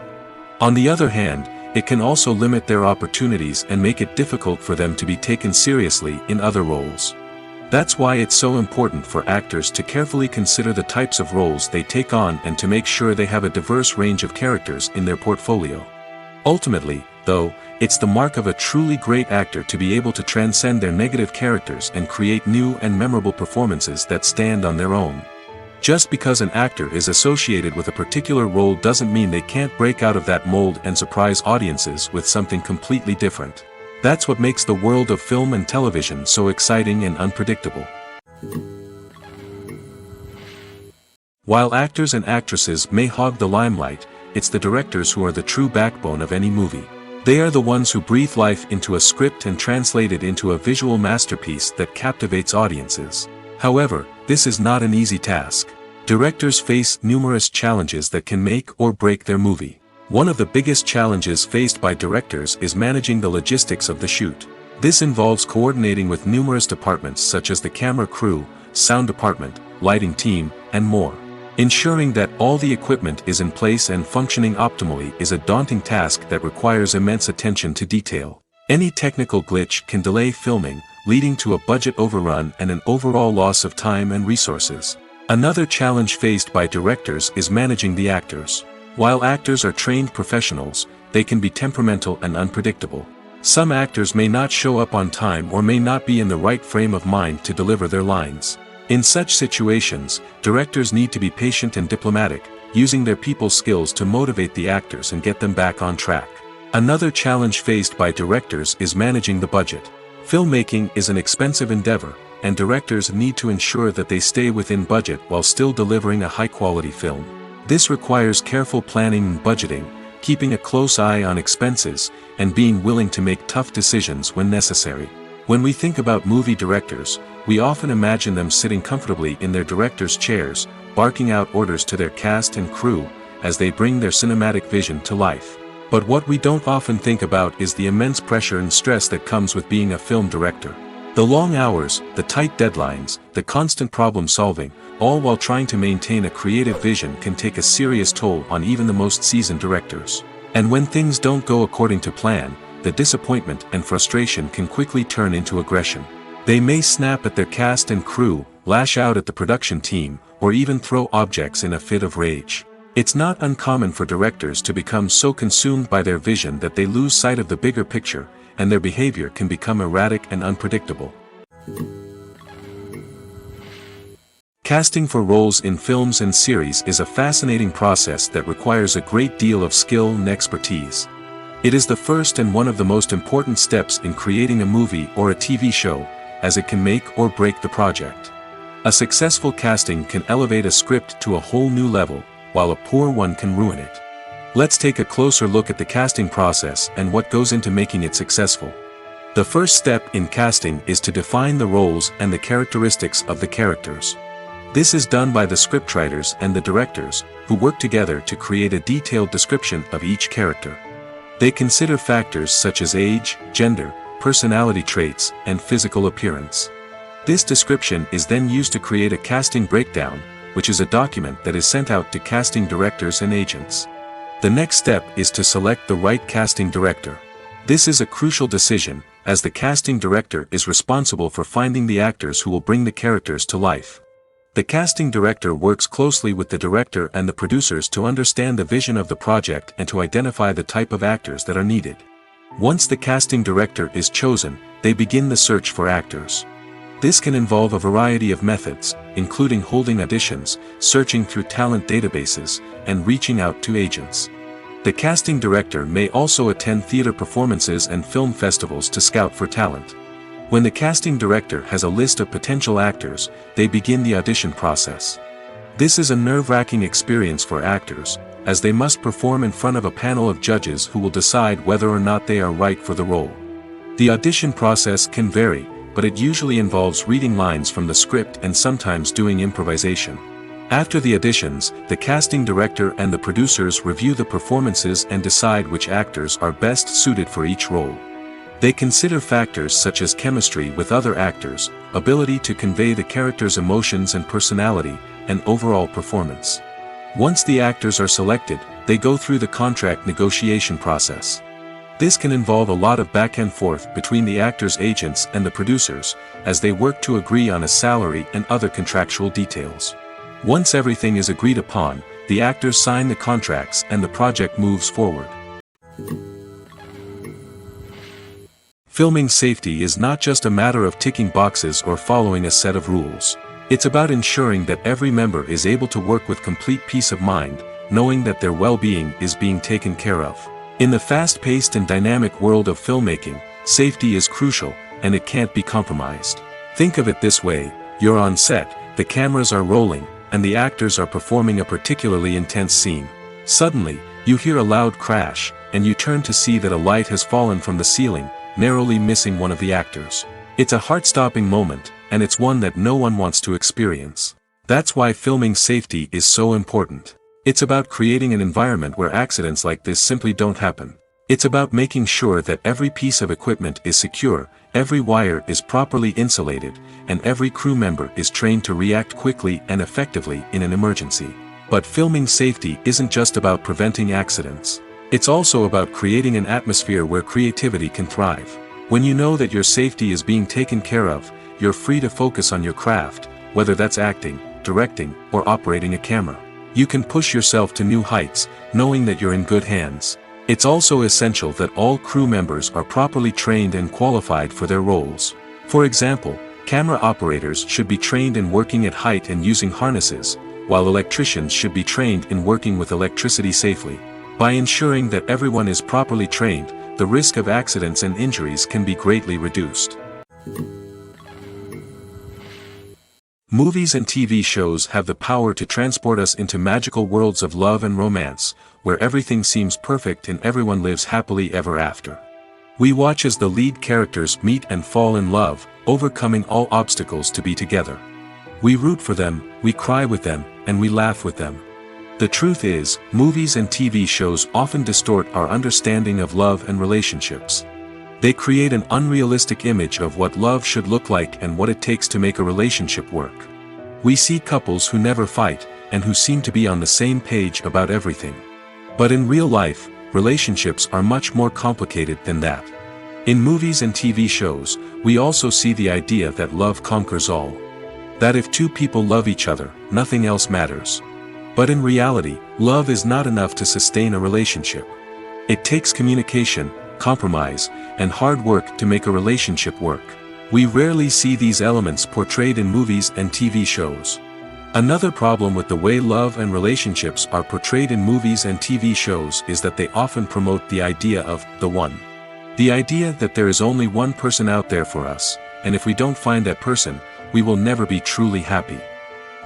A: On the other hand, it can also limit their opportunities and make it difficult for them to be taken seriously in other roles. That's why it's so important for actors to carefully consider the types of roles they take on and to make sure they have a diverse range of characters in their portfolio. Ultimately, though, it's the mark of a truly great actor to be able to transcend their negative characters and create new and memorable performances that stand on their own. Just because an actor is associated with a particular role doesn't mean they can't break out of that mold and surprise audiences with something completely different. That's what makes the world of film and television so exciting and unpredictable. While actors and actresses may hog the limelight, it's the directors who are the true backbone of any movie. They are the ones who breathe life into a script and translate it into a visual masterpiece that captivates audiences. However, this is not an easy task. Directors face numerous challenges that can make or break their movie. One of the biggest challenges faced by directors is managing the logistics of the shoot. This involves coordinating with numerous departments such as the camera crew, sound department, lighting team, and more. Ensuring that all the equipment is in place and functioning optimally is a daunting task that requires immense attention to detail. Any technical glitch can delay filming, leading to a budget overrun and an overall loss of time and resources. Another challenge faced by directors is managing the actors. While actors are trained professionals, they can be temperamental and unpredictable. Some actors may not show up on time or may not be in the right frame of mind to deliver their lines. In such situations, directors need to be patient and diplomatic, using their people skills to motivate the actors and get them back on track. Another challenge faced by directors is managing the budget. Filmmaking is an expensive endeavor, and directors need to ensure that they stay within budget while still delivering a high-quality film. This requires careful planning and budgeting, keeping a close eye on expenses, and being willing to make tough decisions when necessary. When we think about movie directors, we often imagine them sitting comfortably in their director's chairs, barking out orders to their cast and crew, as they bring their cinematic vision to life. But what we don't often think about is the immense pressure and stress that comes with being a film director. The long hours, the tight deadlines, the constant problem solving, all while trying to maintain a creative vision can take a serious toll on even the most seasoned directors. And when things don't go according to plan, the disappointment and frustration can quickly turn into aggression. They may snap at their cast and crew, lash out at the production team, or even throw objects in a fit of rage. It's not uncommon for directors to become so consumed by their vision that they lose sight of the bigger picture, and their behavior can become erratic and unpredictable. Casting for roles in films and series is a fascinating process that requires a great deal of skill and expertise. It is the first and one of the most important steps in creating a movie or a TV show, as it can make or break the project. A successful casting can elevate a script to a whole new level, while a poor one can ruin it. Let's take a closer look at the casting process and what goes into making it successful. The first step in casting is to define the roles and the characteristics of the characters. This is done by the scriptwriters and the directors, who work together to create a detailed description of each character. They consider factors such as age, gender, personality traits, and physical appearance. This description is then used to create a casting breakdown, which is a document that is sent out to casting directors and agents. The next step is to select the right casting director. This is a crucial decision, as the casting director is responsible for finding the actors who will bring the characters to life. The casting director works closely with the director and the producers to understand the vision of the project and to identify the type of actors that are needed. Once the casting director is chosen, they begin the search for actors. This can involve a variety of methods, including holding auditions, searching through talent databases, and reaching out to agents. The casting director may also attend theater performances and film festivals to scout for talent. When the casting director has a list of potential actors, they begin the audition process. This is a nerve-wracking experience for actors, as they must perform in front of a panel of judges who will decide whether or not they are right for the role. The audition process can vary, but it usually involves reading lines from the script and sometimes doing improvisation. After the auditions, the casting director and the producers review the performances and decide which actors are best suited for each role. They consider factors such as chemistry with other actors, ability to convey the character's emotions and personality, and overall performance. Once the actors are selected, they go through the contract negotiation process. This can involve a lot of back and forth between the actors' agents and the producers, as they work to agree on a salary and other contractual details. Once everything is agreed upon, the actors sign the contracts and the project moves forward. Filming safety is not just a matter of ticking boxes or following a set of rules. It's about ensuring that every member is able to work with complete peace of mind, knowing that their well-being is being taken care of. In the fast-paced and dynamic world of filmmaking, safety is crucial, and it can't be compromised. Think of it this way: you're on set, the cameras are rolling, and the actors are performing a particularly intense scene. Suddenly, you hear a loud crash, and you turn to see that a light has fallen from the ceiling, narrowly missing one of the actors. It's a heart-stopping moment, and it's one that no one wants to experience. That's why filming safety is so important. It's about creating an environment where accidents like this simply don't happen. It's about making sure that every piece of equipment is secure, every wire is properly insulated, and every crew member is trained to react quickly and effectively in an emergency. But filming safety isn't just about preventing accidents. It's also about creating an atmosphere where creativity can thrive. When you know that your safety is being taken care of, you're free to focus on your craft, whether that's acting, directing, or operating a camera. You can push yourself to new heights, knowing that you're in good hands. It's also essential that all crew members are properly trained and qualified for their roles. For example, camera operators should be trained in working at height and using harnesses, while electricians should be trained in working with electricity safely. By ensuring that everyone is properly trained, the risk of accidents and injuries can be greatly reduced. Movies and TV shows have the power to transport us into magical worlds of love and romance, where everything seems perfect and everyone lives happily ever after. We watch as the lead characters meet and fall in love, overcoming all obstacles to be together. We root for them, we cry with them, and we laugh with them. The truth is, movies and TV shows often distort our understanding of love and relationships. They create an unrealistic image of what love should look like and what it takes to make a relationship work. We see couples who never fight, and who seem to be on the same page about everything. But in real life, relationships are much more complicated than that. In movies and TV shows, we also see the idea that love conquers all. That if two people love each other, nothing else matters. But in reality, love is not enough to sustain a relationship. It takes communication, compromise, and hard work to make a relationship work. We rarely see these elements portrayed in movies and TV shows. Another problem with the way love and relationships are portrayed in movies and TV shows is that they often promote the idea of the one. The idea that there is only one person out there for us, and if we don't find that person, we will never be truly happy.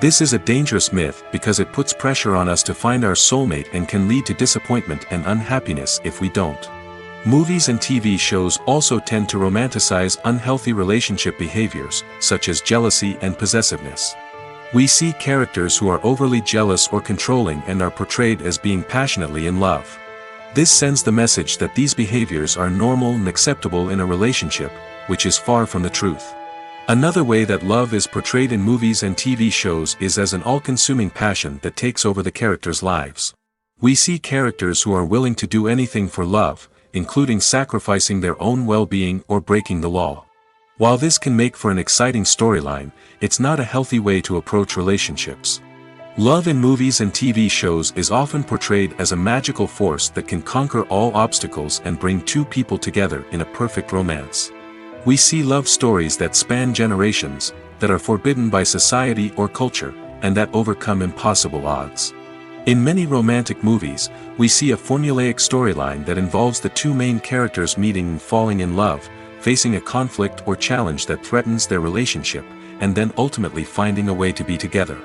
A: This is a dangerous myth because it puts pressure on us to find our soulmate and can lead to disappointment and unhappiness if we don't. Movies and TV shows also tend to romanticize unhealthy relationship behaviors, such as jealousy and possessiveness. We see characters who are overly jealous or controlling and are portrayed as being passionately in love. This sends the message that these behaviors are normal and acceptable in a relationship, which is far from the truth. Another way that love is portrayed in movies and TV shows is as an all-consuming passion that takes over the characters' lives. We see characters who are willing to do anything for love, including sacrificing their own well-being or breaking the law. While this can make for an exciting storyline, it's not a healthy way to approach relationships. Love in movies and TV shows is often portrayed as a magical force that can conquer all obstacles and bring two people together in a perfect romance. We see love stories that span generations, that are forbidden by society or culture, and that overcome impossible odds. In many romantic movies, we see a formulaic storyline that involves the two main characters meeting and falling in love, facing a conflict or challenge that threatens their relationship, and then ultimately finding a way to be together.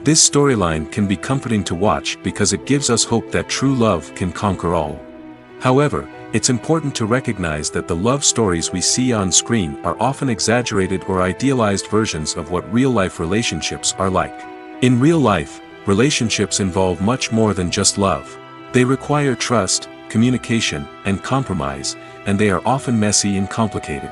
A: This storyline can be comforting to watch because it gives us hope that true love can conquer all. However, it's important to recognize that the love stories we see on screen are often exaggerated or idealized versions of what real-life relationships are like. In real life, relationships involve much more than just love. They require trust, communication, and compromise, and they are often messy and complicated.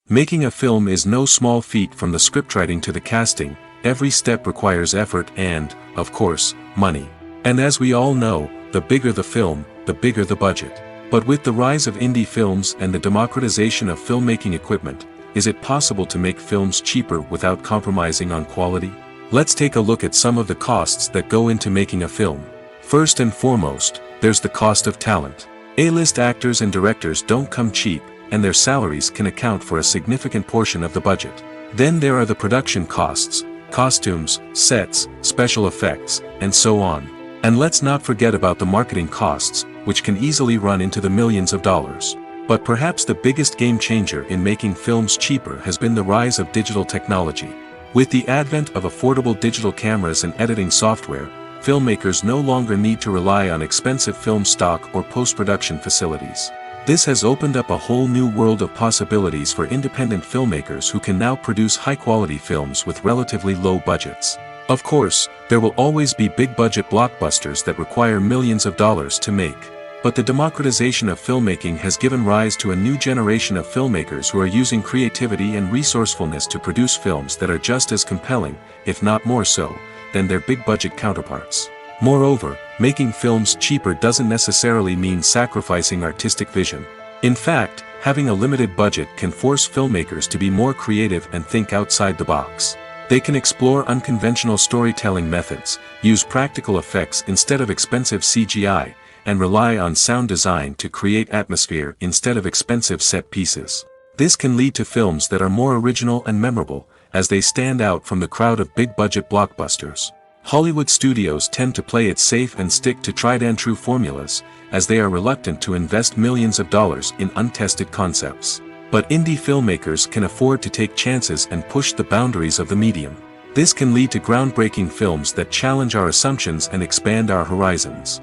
A: Making a film is no small feat. From the scriptwriting to the casting, every step requires effort and, of course, money. And as we all know, the bigger the film, the bigger the budget. But with the rise of indie films and the democratization of filmmaking equipment, is it possible to make films cheaper without compromising on quality? Let's take a look at some of the costs that go into making a film. First and foremost, there's the cost of talent. A-list actors and directors don't come cheap, and their salaries can account for a significant portion of the budget. Then there are the production costs, costumes, sets, special effects, and so on. And let's not forget about the marketing costs, which can easily run into the millions of dollars. But perhaps the biggest game changer in making films cheaper has been the rise of digital technology. With the advent of affordable digital cameras and editing software, filmmakers no longer need to rely on expensive film stock or post-production facilities. This has opened up a whole new world of possibilities for independent filmmakers who can now produce high-quality films with relatively low budgets. Of course, there will always be big-budget blockbusters that require millions of dollars to make. But the democratization of filmmaking has given rise to a new generation of filmmakers who are using creativity and resourcefulness to produce films that are just as compelling, if not more so, than their big-budget counterparts. Moreover, making films cheaper doesn't necessarily mean sacrificing artistic vision. In fact, having a limited budget can force filmmakers to be more creative and think outside the box. They can explore unconventional storytelling methods, use practical effects instead of expensive CGI, and rely on sound design to create atmosphere instead of expensive set pieces. This can lead to films that are more original and memorable, as they stand out from the crowd of big-budget blockbusters. Hollywood studios tend to play it safe and stick to tried-and-true formulas, as they are reluctant to invest millions of dollars in untested concepts. But indie filmmakers can afford to take chances and push the boundaries of the medium. This can lead to groundbreaking films that challenge our assumptions and expand our horizons.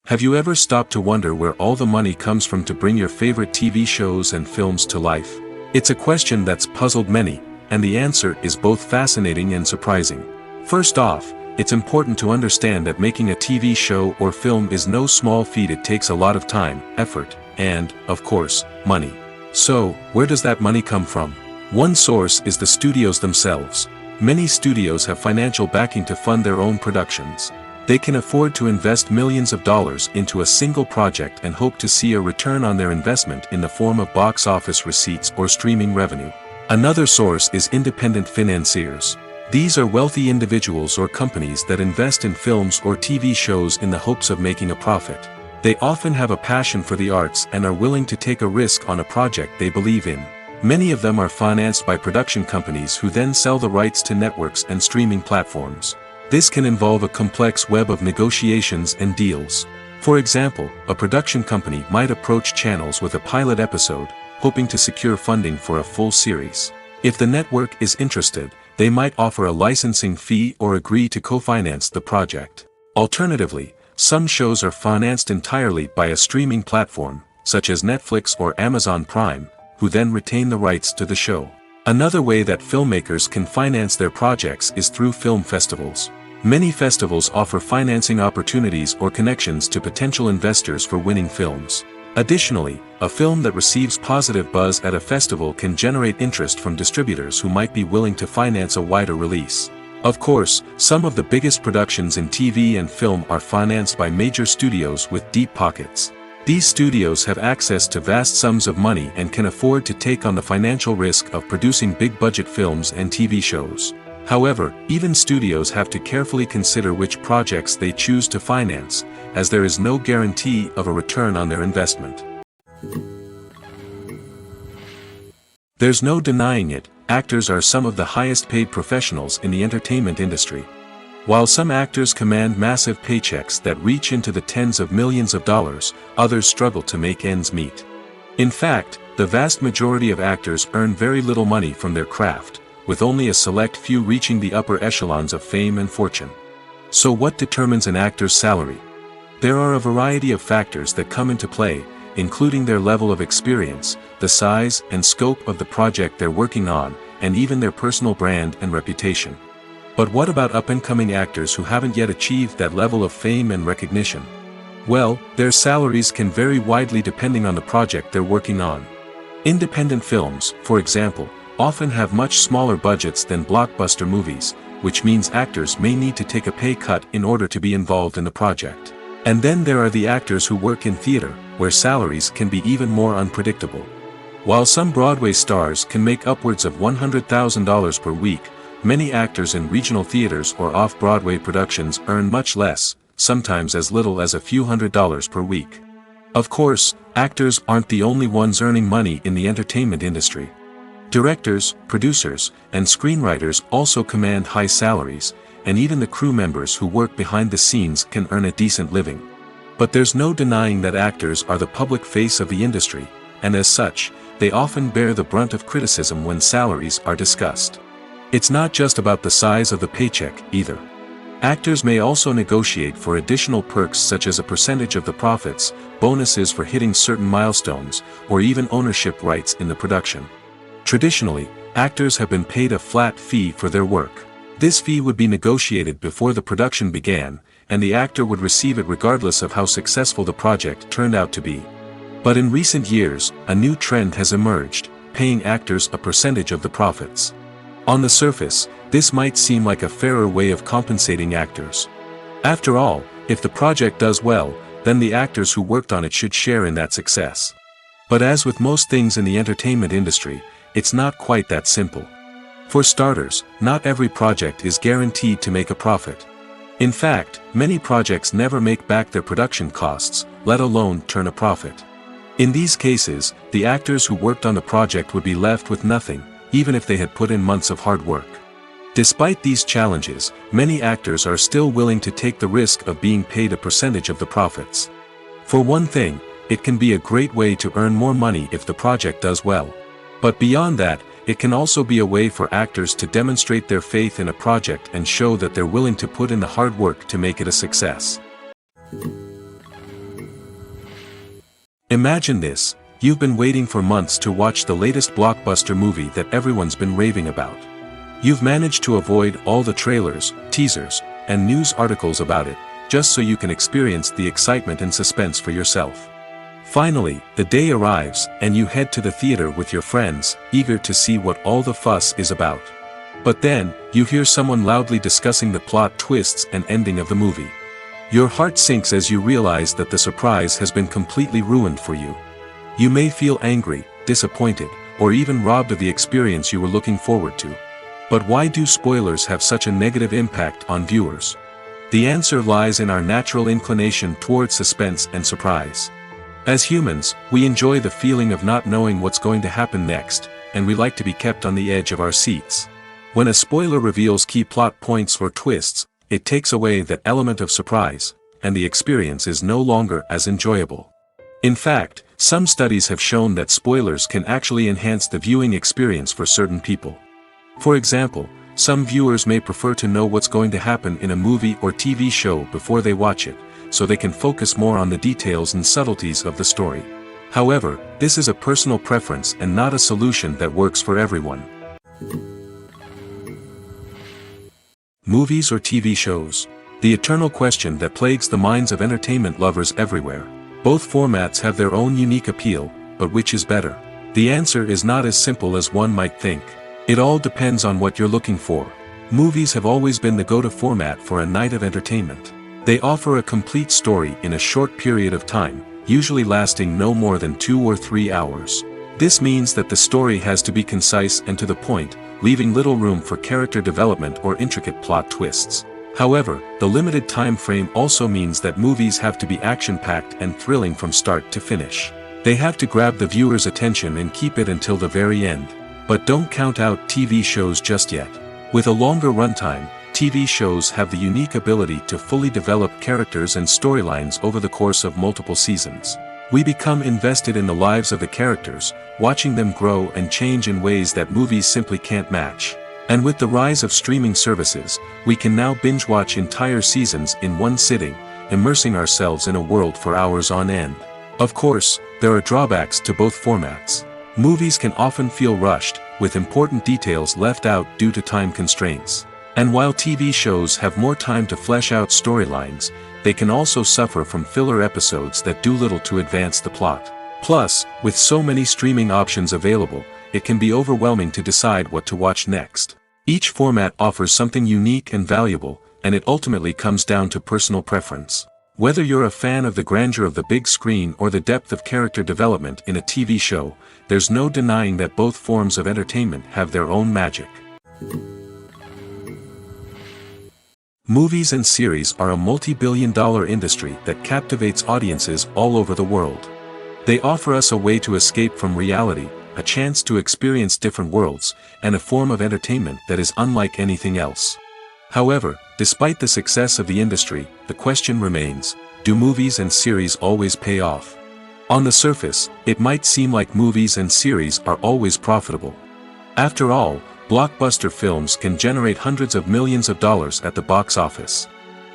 A: Have you ever stopped to wonder where all the money comes from to bring your favorite TV shows and films to life? It's a question that's puzzled many, and the answer is both fascinating and surprising. First off, it's important to understand that making a TV show or film is no small feat. It takes a lot of time, effort, and, of course, money. So, where does that money come from? One source is the studios themselves. Many studios have financial backing to fund their own productions. They can afford to invest millions of dollars into a single project and hope to see a return on their investment in the form of box office receipts or streaming revenue. Another source is independent financiers. These are wealthy individuals or companies that invest in films or TV shows in the hopes of making a profit. They often have a passion for the arts and are willing to take a risk on a project they believe in. Many of them are financed by production companies who then sell the rights to networks and streaming platforms. This can involve a complex web of negotiations and deals. For example, a production company might approach channels with a pilot episode, hoping to secure funding for a full series. If the network is interested, they might offer a licensing fee or agree to co-finance the project. Alternatively, some shows are financed entirely by a streaming platform, such as Netflix or Amazon Prime, who then retain the rights to the show. Another way that filmmakers can finance their projects is through film festivals. Many festivals offer financing opportunities or connections to potential investors for winning films. Additionally, a film that receives positive buzz at a festival can generate interest from distributors who might be willing to finance a wider release. Of course, some of the biggest productions in TV and film are financed by major studios with deep pockets. These studios have access to vast sums of money and can afford to take on the financial risk of producing big-budget films and TV shows. However, even studios have to carefully consider which projects they choose to finance, as there is no guarantee of a return on their investment. There's no denying it, actors are some of the highest paid professionals in the entertainment industry. While some actors command massive paychecks that reach into the tens of millions of dollars, others struggle to make ends meet. In fact, the vast majority of actors earn very little money from their craft, with only a select few reaching the upper echelons of fame and fortune. So what determines an actor's salary? There are a variety of factors that come into play, including their level of experience, the size and scope of the project they're working on, and even their personal brand and reputation. But what about up-and-coming actors who haven't yet achieved that level of fame and recognition? Well, their salaries can vary widely depending on the project they're working on. Independent films, for example, often have much smaller budgets than blockbuster movies, which means actors may need to take a pay cut in order to be involved in the project. And then there are the actors who work in theater, where salaries can be even more unpredictable. While some Broadway stars can make upwards of $100,000 per week, many actors in regional theaters or off-Broadway productions earn much less, sometimes as little as a few $100s per week. Of course, actors aren't the only ones earning money in the entertainment industry. Directors, producers, and screenwriters also command high salaries, and even the crew members who work behind the scenes can earn a decent living. But there's no denying that actors are the public face of the industry, and as such, they often bear the brunt of criticism when salaries are discussed. It's not just about the size of the paycheck, either. Actors may also negotiate for additional perks such as a percentage of the profits, bonuses for hitting certain milestones, or even ownership rights in the production. Traditionally, actors have been paid a flat fee for their work. This fee would be negotiated before the production began, and the actor would receive it regardless of how successful the project turned out to be. But in recent years, a new trend has emerged, paying actors a percentage of the profits. On the surface, this might seem like a fairer way of compensating actors. After all, if the project does well, then the actors who worked on it should share in that success. But as with most things in the entertainment industry, it's not quite that simple. For starters, not every project is guaranteed to make a profit. In fact, many projects never make back their production costs, let alone turn a profit. In these cases, the actors who worked on the project would be left with nothing, even if they had put in months of hard work. Despite these challenges, many actors are still willing to take the risk of being paid a percentage of the profits. For one thing, it can be a great way to earn more money if the project does well. But beyond that, it can also be a way for actors to demonstrate their faith in a project and show that they're willing to put in the hard work to make it a success. Imagine this. You've been waiting for months to watch the latest blockbuster movie that everyone's been raving about. You've managed to avoid all the trailers, teasers, and news articles about it, just so you can experience the excitement and suspense for yourself. Finally, the day arrives, and you head to the theater with your friends, eager to see what all the fuss is about. But then, you hear someone loudly discussing the plot twists and ending of the movie. Your heart sinks as you realize that the surprise has been completely ruined for you. You may feel angry, disappointed, or even robbed of the experience you were looking forward to. But why do spoilers have such a negative impact on viewers? The answer lies in our natural inclination toward suspense and surprise. As humans, we enjoy the feeling of not knowing what's going to happen next, and we like to be kept on the edge of our seats. When a spoiler reveals key plot points or twists, it takes away that element of surprise, and the experience is no longer as enjoyable. In fact, some studies have shown that spoilers can actually enhance the viewing experience for certain people. For example, some viewers may prefer to know what's going to happen in a movie or TV show before they watch it, so they can focus more on the details and subtleties of the story. However, this is a personal preference and not a solution that works for everyone. Movies or TV shows? The eternal question that plagues the minds of entertainment lovers everywhere. Both formats have their own unique appeal, but which is better? The answer is not as simple as one might think. It all depends on what you're looking for. Movies have always been the go-to format for a night of entertainment. They offer a complete story in a short period of time, usually lasting no more than 2 or 3 hours. This means that the story has to be concise and to the point, leaving little room for character development or intricate plot twists. However, the limited time frame also means that movies have to be action-packed and thrilling from start to finish. They have to grab the viewer's attention and keep it until the very end. But don't count out TV shows just yet. With a longer runtime, TV shows have the unique ability to fully develop characters and storylines over the course of multiple seasons. We become invested in the lives of the characters, watching them grow and change in ways that movies simply can't match. And with the rise of streaming services, we can now binge-watch entire seasons in one sitting, immersing ourselves in a world for hours on end. Of course, there are drawbacks to both formats. Movies can often feel rushed, with important details left out due to time constraints. And while TV shows have more time to flesh out storylines, they can also suffer from filler episodes that do little to advance the plot. Plus, with so many streaming options available, it can be overwhelming to decide what to watch next. Each format offers something unique and valuable, and it ultimately comes down to personal preference. Whether you're a fan of the grandeur of the big screen or the depth of character development in a TV show, there's no denying that both forms of entertainment have their own magic. Movies and series are a multi-billion-dollar industry that captivates audiences all over the world. They offer us a way to escape from reality, a chance to experience different worlds, and a form of entertainment that is unlike anything else. However, despite the success of the industry, the question remains, do movies and series always pay off? On the surface, it might seem like movies and series are always profitable. After all, blockbuster films can generate hundreds of millions of dollars at the box office.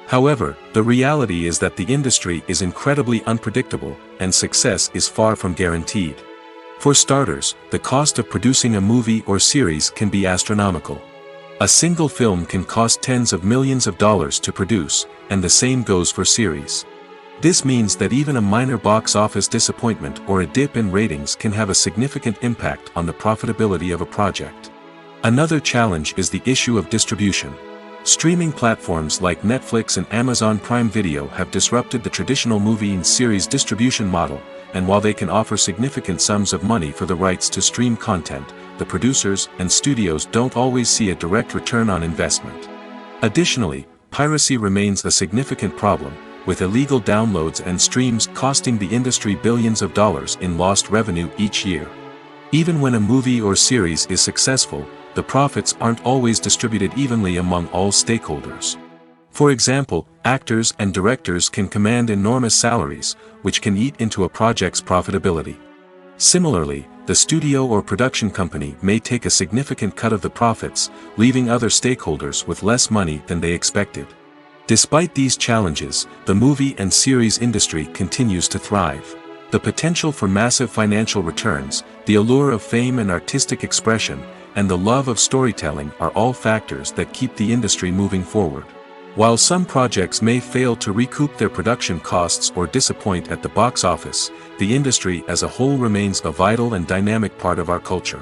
A: However, the reality is that the industry is incredibly unpredictable, and success is far from guaranteed. For starters, the cost of producing a movie or series can be astronomical. A single film can cost tens of millions of dollars to produce, and the same goes for series. This means that even a minor box office disappointment or a dip in ratings can have a significant impact on the profitability of a project. Another challenge is the issue of distribution. Streaming platforms like Netflix and Amazon Prime Video have disrupted the traditional movie and series distribution model, and while they can offer significant sums of money for the rights to stream content, the producers and studios don't always see a direct return on investment. Additionally, piracy remains a significant problem, with illegal downloads and streams costing the industry billions of dollars in lost revenue each year. Even when a movie or series is successful, the profits aren't always distributed evenly among all stakeholders. For example, actors and directors can command enormous salaries, which can eat into a project's profitability. Similarly, the studio or production company may take a significant cut of the profits, leaving other stakeholders with less money than they expected. Despite these challenges, the movie and series industry continues to thrive. The potential for massive financial returns, the allure of fame and artistic expression, and the love of storytelling are all factors that keep the industry moving forward. While some projects may fail to recoup their production costs or disappoint at the box office, the industry as a whole remains a vital and dynamic part of our culture.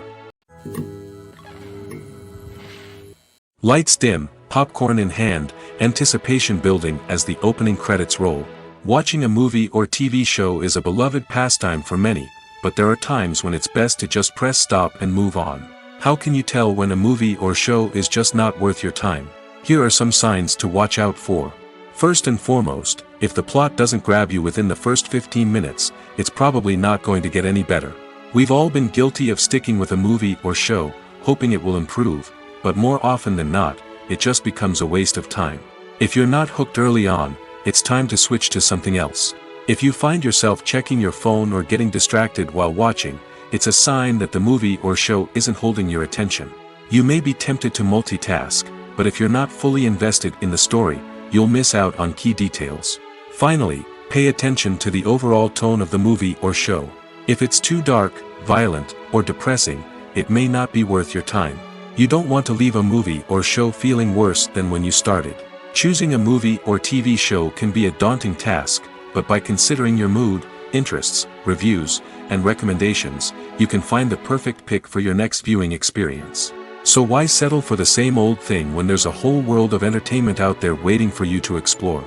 A: Lights dim, popcorn in hand, anticipation building as the opening credits roll. Watching a movie or TV show is a beloved pastime for many, but there are times when it's best to just press stop and move on. How can you tell when a movie or show is just not worth your time? Here are some signs to watch out for. First and foremost, if the plot doesn't grab you within the first 15 minutes, it's probably not going to get any better. We've all been guilty of sticking with a movie or show, hoping it will improve, but more often than not, it just becomes a waste of time. If you're not hooked early on, it's time to switch to something else. If you find yourself checking your phone or getting distracted while watching, it's a sign that the movie or show isn't holding your attention. You may be tempted to multitask, but if you're not fully invested in the story, you'll miss out on key details. Finally, pay attention to the overall tone of the movie or show. If it's too dark, violent, or depressing, it may not be worth your time. You don't want to leave a movie or show feeling worse than when you started. Choosing a movie or TV show can be a daunting task, but by considering your mood, interests, reviews, and recommendations, you can find the perfect pick for your next viewing experience. So why settle for the same old thing when there's a whole world of entertainment out there waiting for you to explore?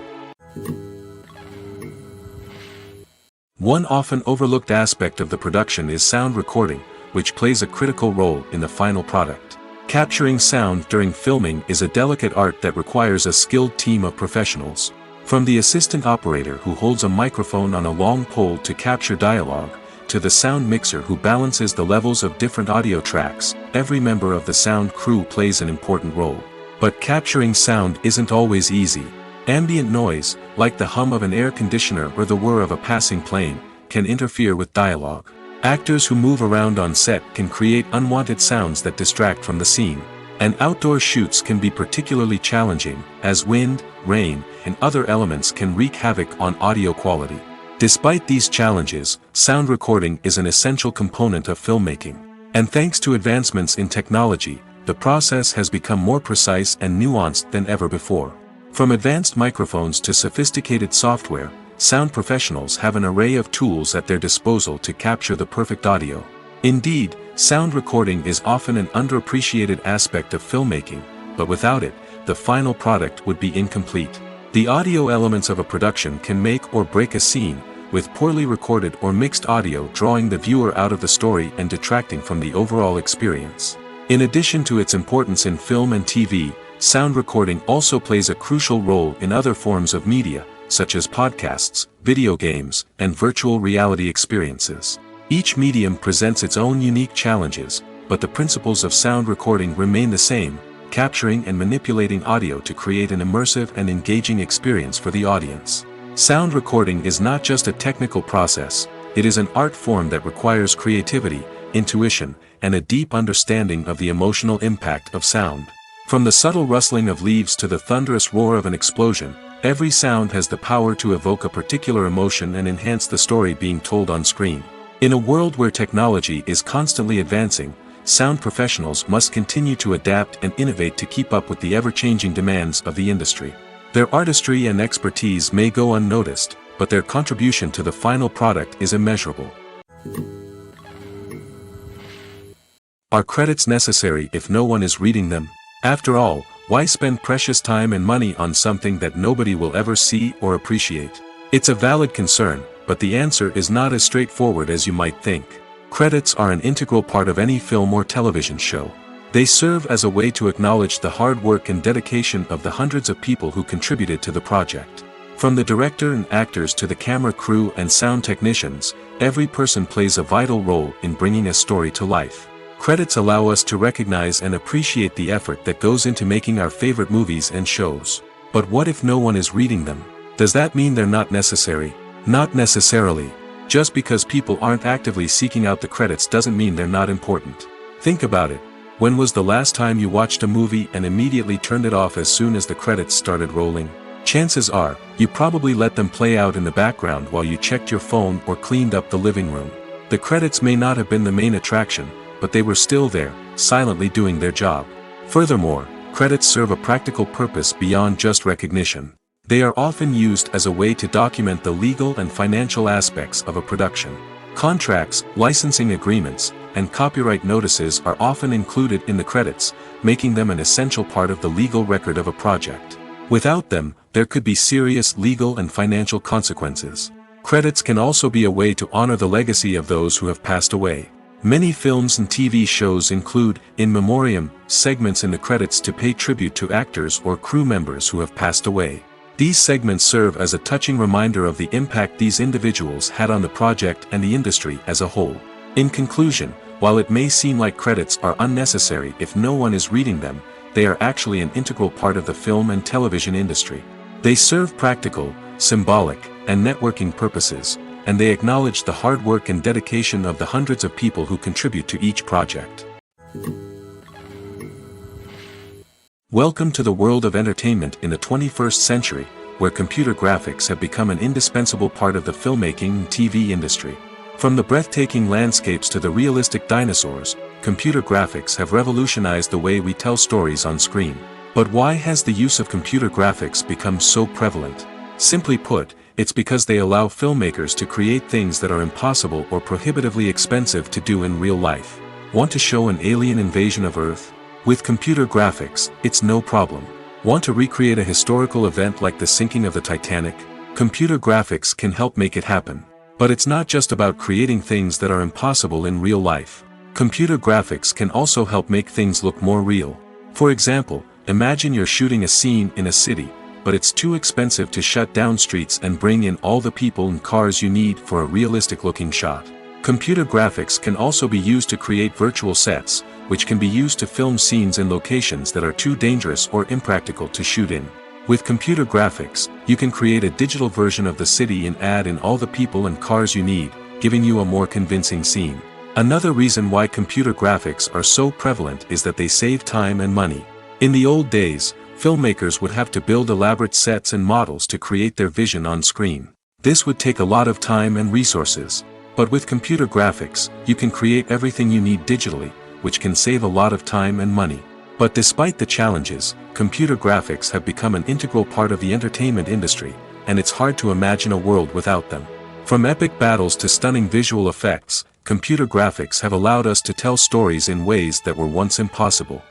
A: One often overlooked aspect of the production is sound recording, which plays a critical role in the final product. Capturing sound during filming is a delicate art that requires a skilled team of professionals. From the assistant operator who holds a microphone on a long pole to capture dialogue, to the sound mixer who balances the levels of different audio tracks, every member of the sound crew plays an important role. But capturing sound isn't always easy. Ambient noise, like the hum of an air conditioner or the whir of a passing plane, can interfere with dialogue. Actors who move around on set can create unwanted sounds that distract from the scene. And outdoor shoots can be particularly challenging, as wind, rain, and other elements can wreak havoc on audio quality. Despite these challenges, sound recording is an essential component of filmmaking. And thanks to advancements in technology, the process has become more precise and nuanced than ever before. From advanced microphones to sophisticated software, sound professionals have an array of tools at their disposal to capture the perfect audio. Indeed, sound recording is often an underappreciated aspect of filmmaking, but without it, the final product would be incomplete. The audio elements of a production can make or break a scene, with poorly recorded or mixed audio drawing the viewer out of the story and detracting from the overall experience. In addition to its importance in film and TV, sound recording also plays a crucial role in other forms of media, such as podcasts, video games, and virtual reality experiences. Each medium presents its own unique challenges, but the principles of sound recording remain the same: capturing and manipulating audio to create an immersive and engaging experience for the audience. Sound recording is not just a technical process, it is an art form that requires creativity, intuition, and a deep understanding of the emotional impact of sound. From the subtle rustling of leaves to the thunderous roar of an explosion, every sound has the power to evoke a particular emotion and enhance the story being told on screen. In a world where technology is constantly advancing, sound professionals must continue to adapt and innovate to keep up with the ever-changing demands of the industry. Their artistry and expertise may go unnoticed, but their contribution to the final product is immeasurable. Are credits necessary if no one is reading them? After all, why spend precious time and money on something that nobody will ever see or appreciate? It's a valid concern, but the answer is not as straightforward as you might think. Credits are an integral part of any film or television show. They serve as a way to acknowledge the hard work and dedication of the hundreds of people who contributed to the project. From the director and actors to the camera crew and sound technicians, every person plays a vital role in bringing a story to life. Credits allow us to recognize and appreciate the effort that goes into making our favorite movies and shows. But what if no one is reading them? Does that mean they're not necessary? Not necessarily. Just because people aren't actively seeking out the credits doesn't mean they're not important. Think about it. When was the last time you watched a movie and immediately turned it off as soon as the credits started rolling? Chances are, you probably let them play out in the background while you checked your phone or cleaned up the living room. The credits may not have been the main attraction, but they were still there, silently doing their job. Furthermore, credits serve a practical purpose beyond just recognition. They are often used as a way to document the legal and financial aspects of a production. Contracts, licensing agreements, and copyright notices are often included in the credits, making them an essential part of the legal record of a project. Without them, there could be serious legal and financial consequences. Credits can also be a way to honor the legacy of those who have passed away. Many films and TV shows include, in memoriam, segments in the credits to pay tribute to actors or crew members who have passed away. These segments serve as a touching reminder of the impact these individuals had on the project and the industry as a whole. In conclusion, while it may seem like credits are unnecessary if no one is reading them, they are actually an integral part of the film and television industry. They serve practical, symbolic, and networking purposes, and they acknowledge the hard work and dedication of the hundreds of people who contribute to each project. Welcome to the world of entertainment in the 21st century, where computer graphics have become an indispensable part of the filmmaking and TV industry. From the breathtaking landscapes to the realistic dinosaurs, computer graphics have revolutionized the way we tell stories on screen. But why has the use of computer graphics become so prevalent? Simply put, it's because they allow filmmakers to create things that are impossible or prohibitively expensive to do in real life. Want to show an alien invasion of Earth? With computer graphics, it's no problem. Want to recreate a historical event like the sinking of the Titanic? Computer graphics can help make it happen. But it's not just about creating things that are impossible in real life. Computer graphics can also help make things look more real. For example, imagine you're shooting a scene in a city, but it's too expensive to shut down streets and bring in all the people and cars you need for a realistic-looking shot. Computer graphics can also be used to create virtual sets, which can be used to film scenes in locations that are too dangerous or impractical to shoot in. With computer graphics, you can create a digital version of the city and add in all the people and cars you need, giving you a more convincing scene. Another reason why computer graphics are so prevalent is that they save time and money. In the old days, filmmakers would have to build elaborate sets and models to create their vision on screen. This would take a lot of time and resources. But with computer graphics, you can create everything you need digitally, which can save a lot of time and money. But despite the challenges, computer graphics have become an integral part of the entertainment industry, and it's hard to imagine a world without them. From epic battles to stunning visual effects, computer graphics have allowed us to tell stories in ways that were once impossible.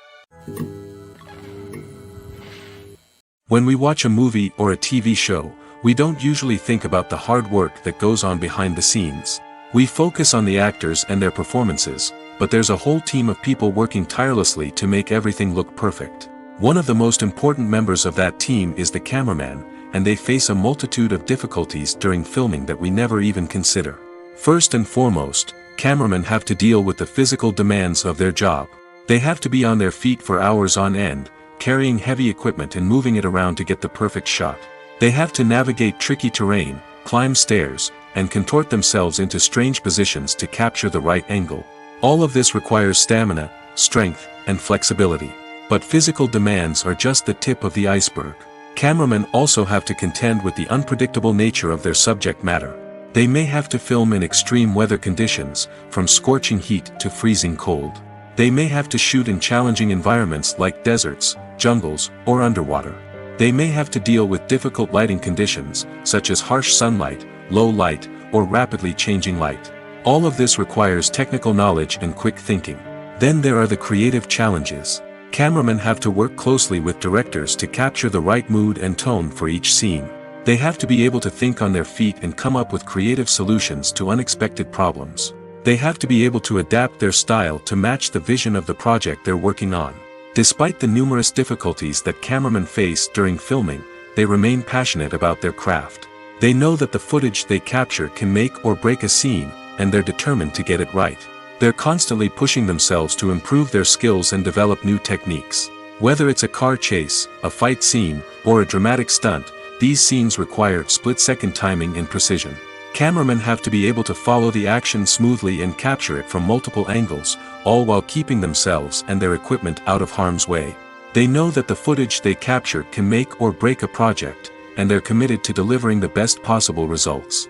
A: When we watch a movie or a TV show, we don't usually think about the hard work that goes on behind the scenes. We focus on the actors and their performances, but there's a whole team of people working tirelessly to make everything look perfect. One of the most important members of that team is the cameraman, and they face a multitude of difficulties during filming that we never even consider. First and foremost, cameramen have to deal with the physical demands of their job. They have to be on their feet for hours on end, carrying heavy equipment and moving it around to get the perfect shot. They have to navigate tricky terrain, climb stairs, and contort themselves into strange positions to capture the right angle. All of this requires stamina, strength, and flexibility. But physical demands are just the tip of the iceberg. Cameramen also have to contend with the unpredictable nature of their subject matter. They may have to film in extreme weather conditions, from scorching heat to freezing cold. They may have to shoot in challenging environments like deserts, jungles, or underwater. They may have to deal with difficult lighting conditions, such as harsh sunlight, low light, or rapidly changing light. All of this requires technical knowledge and quick thinking. Then there are the creative challenges. Cameramen have to work closely with directors to capture the right mood and tone for each scene. They have to be able to think on their feet and come up with creative solutions to unexpected problems. They have to be able to adapt their style to match the vision of the project they're working on. Despite the numerous difficulties that cameramen face during filming, they remain passionate about their craft. They know that the footage they capture can make or break a scene, and they're determined to get it right. They're constantly pushing themselves to improve their skills and develop new techniques. Whether it's a car chase, a fight scene, or a dramatic stunt, these scenes require split-second timing and precision. Cameramen have to be able to follow the action smoothly and capture it from multiple angles, all while keeping themselves and their equipment out of harm's way. They know that the footage they capture can make or break a project, and they're committed to delivering the best possible results.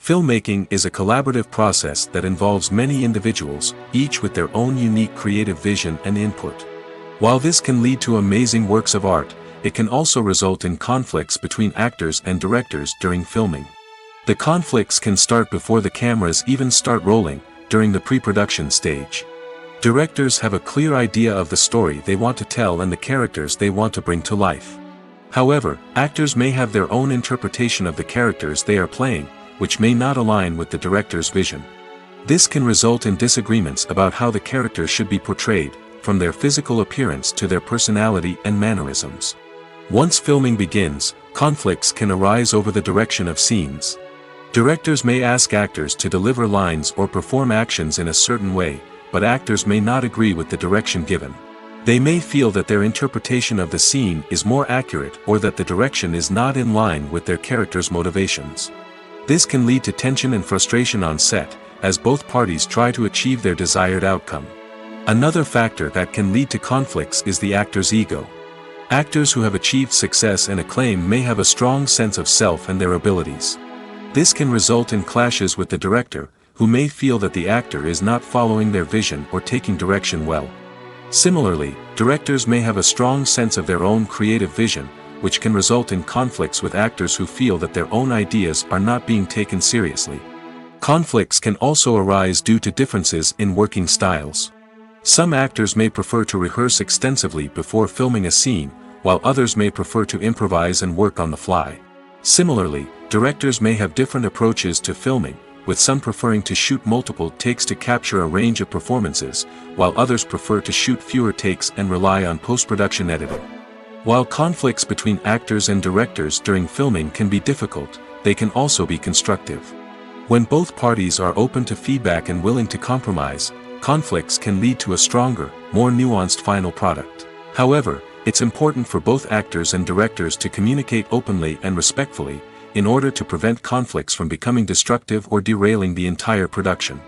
A: Filmmaking is a collaborative process that involves many individuals, each with their own unique creative vision and input. While this can lead to amazing works of art, it can also result in conflicts between actors and directors during filming. The conflicts can start before the cameras even start rolling, during the pre-production stage. Directors have a clear idea of the story they want to tell and the characters they want to bring to life. However, actors may have their own interpretation of the characters they are playing, which may not align with the director's vision. This can result in disagreements about how the characters should be portrayed, from their physical appearance to their personality and mannerisms. Once filming begins, conflicts can arise over the direction of scenes. Directors may ask actors to deliver lines or perform actions in a certain way, but actors may not agree with the direction given. They may feel that their interpretation of the scene is more accurate or that the direction is not in line with their character's motivations. This can lead to tension and frustration on set, as both parties try to achieve their desired outcome. Another factor that can lead to conflicts is the actor's ego. Actors who have achieved success and acclaim may have a strong sense of self and their abilities. This can result in clashes with the director, who may feel that the actor is not following their vision or taking direction well. Similarly, directors may have a strong sense of their own creative vision, which can result in conflicts with actors who feel that their own ideas are not being taken seriously. Conflicts can also arise due to differences in working styles. Some actors may prefer to rehearse extensively before filming a scene, while others may prefer to improvise and work on the fly. Similarly, directors may have different approaches to filming, with some preferring to shoot multiple takes to capture a range of performances, while others prefer to shoot fewer takes and rely on post-production editing. While conflicts between actors and directors during filming can be difficult, they can also be constructive. When both parties are open to feedback and willing to compromise, conflicts can lead to a stronger, more nuanced final product. However, it's important for both actors and directors to communicate openly and respectfully, in order to prevent conflicts from becoming destructive or derailing the entire production.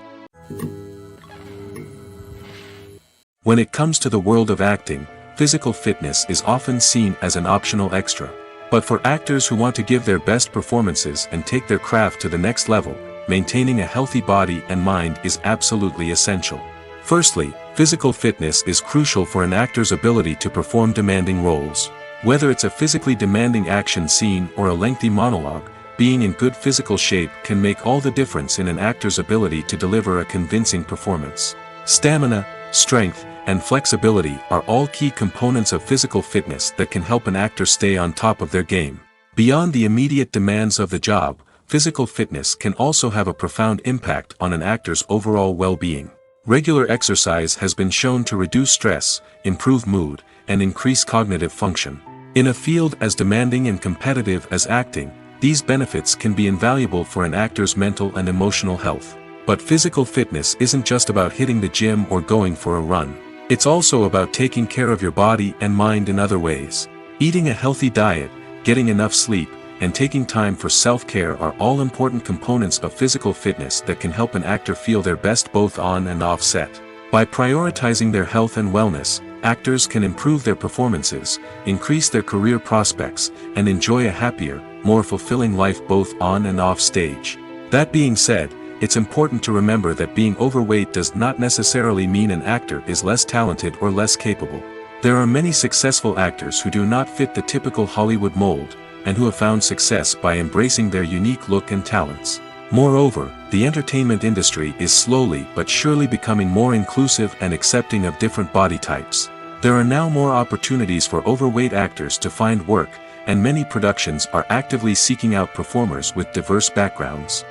A: When it comes to the world of acting, physical fitness is often seen as an optional extra. But for actors who want to give their best performances and take their craft to the next level, maintaining a healthy body and mind is absolutely essential. Firstly, physical fitness is crucial for an actor's ability to perform demanding roles. Whether it's a physically demanding action scene or a lengthy monologue, being in good physical shape can make all the difference in an actor's ability to deliver a convincing performance. Stamina, strength, and flexibility are all key components of physical fitness that can help an actor stay on top of their game. Beyond the immediate demands of the job, physical fitness can also have a profound impact on an actor's overall well-being. Regular exercise has been shown to reduce stress, improve mood, and increase cognitive function. In a field as demanding and competitive as acting, these benefits can be invaluable for an actor's mental and emotional health. But physical fitness isn't just about hitting the gym or going for a run. It's also about taking care of your body and mind in other ways. Eating a healthy diet, getting enough sleep, and taking time for self-care are all important components of physical fitness that can help an actor feel their best both on and off set. By prioritizing their health and wellness, actors can improve their performances, increase their career prospects, and enjoy a happier, more fulfilling life both on and off stage. That being said, it's important to remember that being overweight does not necessarily mean an actor is less talented or less capable. There are many successful actors who do not fit the typical Hollywood mold, and who have found success by embracing their unique look and talents. Moreover, the entertainment industry is slowly but surely becoming more inclusive and accepting of different body types. There are now more opportunities for overweight actors to find work, and many productions are actively seeking out performers with diverse backgrounds.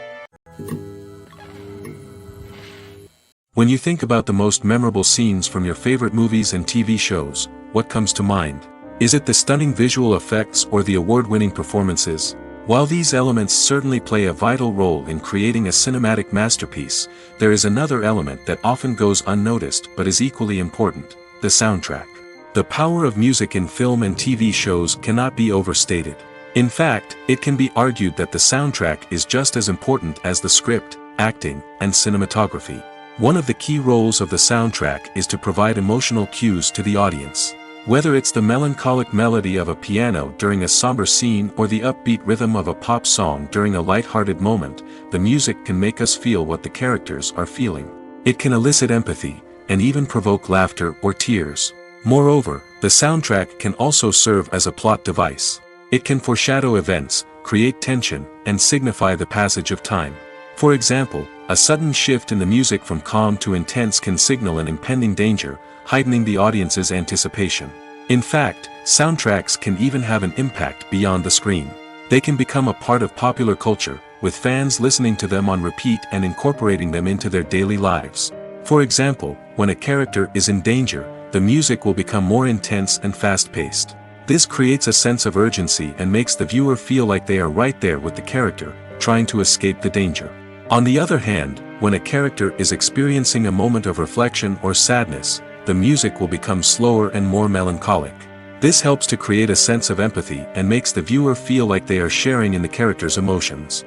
A: When you think about the most memorable scenes from your favorite movies and TV shows, what comes to mind? Is it the stunning visual effects or the award-winning performances? While these elements certainly play a vital role in creating a cinematic masterpiece, there is another element that often goes unnoticed but is equally important: the soundtrack. The power of music in film and TV shows cannot be overstated. In fact, it can be argued that the soundtrack is just as important as the script, acting, and cinematography. One of the key roles of the soundtrack is to provide emotional cues to the audience. Whether it's the melancholic melody of a piano during a somber scene or the upbeat rhythm of a pop song during a light-hearted moment, the music can make us feel what the characters are feeling. It can elicit empathy, and even provoke laughter or tears. Moreover, the soundtrack can also serve as a plot device. It can foreshadow events, create tension, and signify the passage of time. For example, a sudden shift in the music from calm to intense can signal an impending danger, heightening the audience's anticipation. In fact, soundtracks can even have an impact beyond the screen. They can become a part of popular culture, with fans listening to them on repeat and incorporating them into their daily lives. For example, when a character is in danger, the music will become more intense and fast-paced. This creates a sense of urgency and makes the viewer feel like they are right there with the character, trying to escape the danger. On the other hand, when a character is experiencing a moment of reflection or sadness, the music will become slower and more melancholic. This helps to create a sense of empathy and makes the viewer feel like they are sharing in the character's emotions.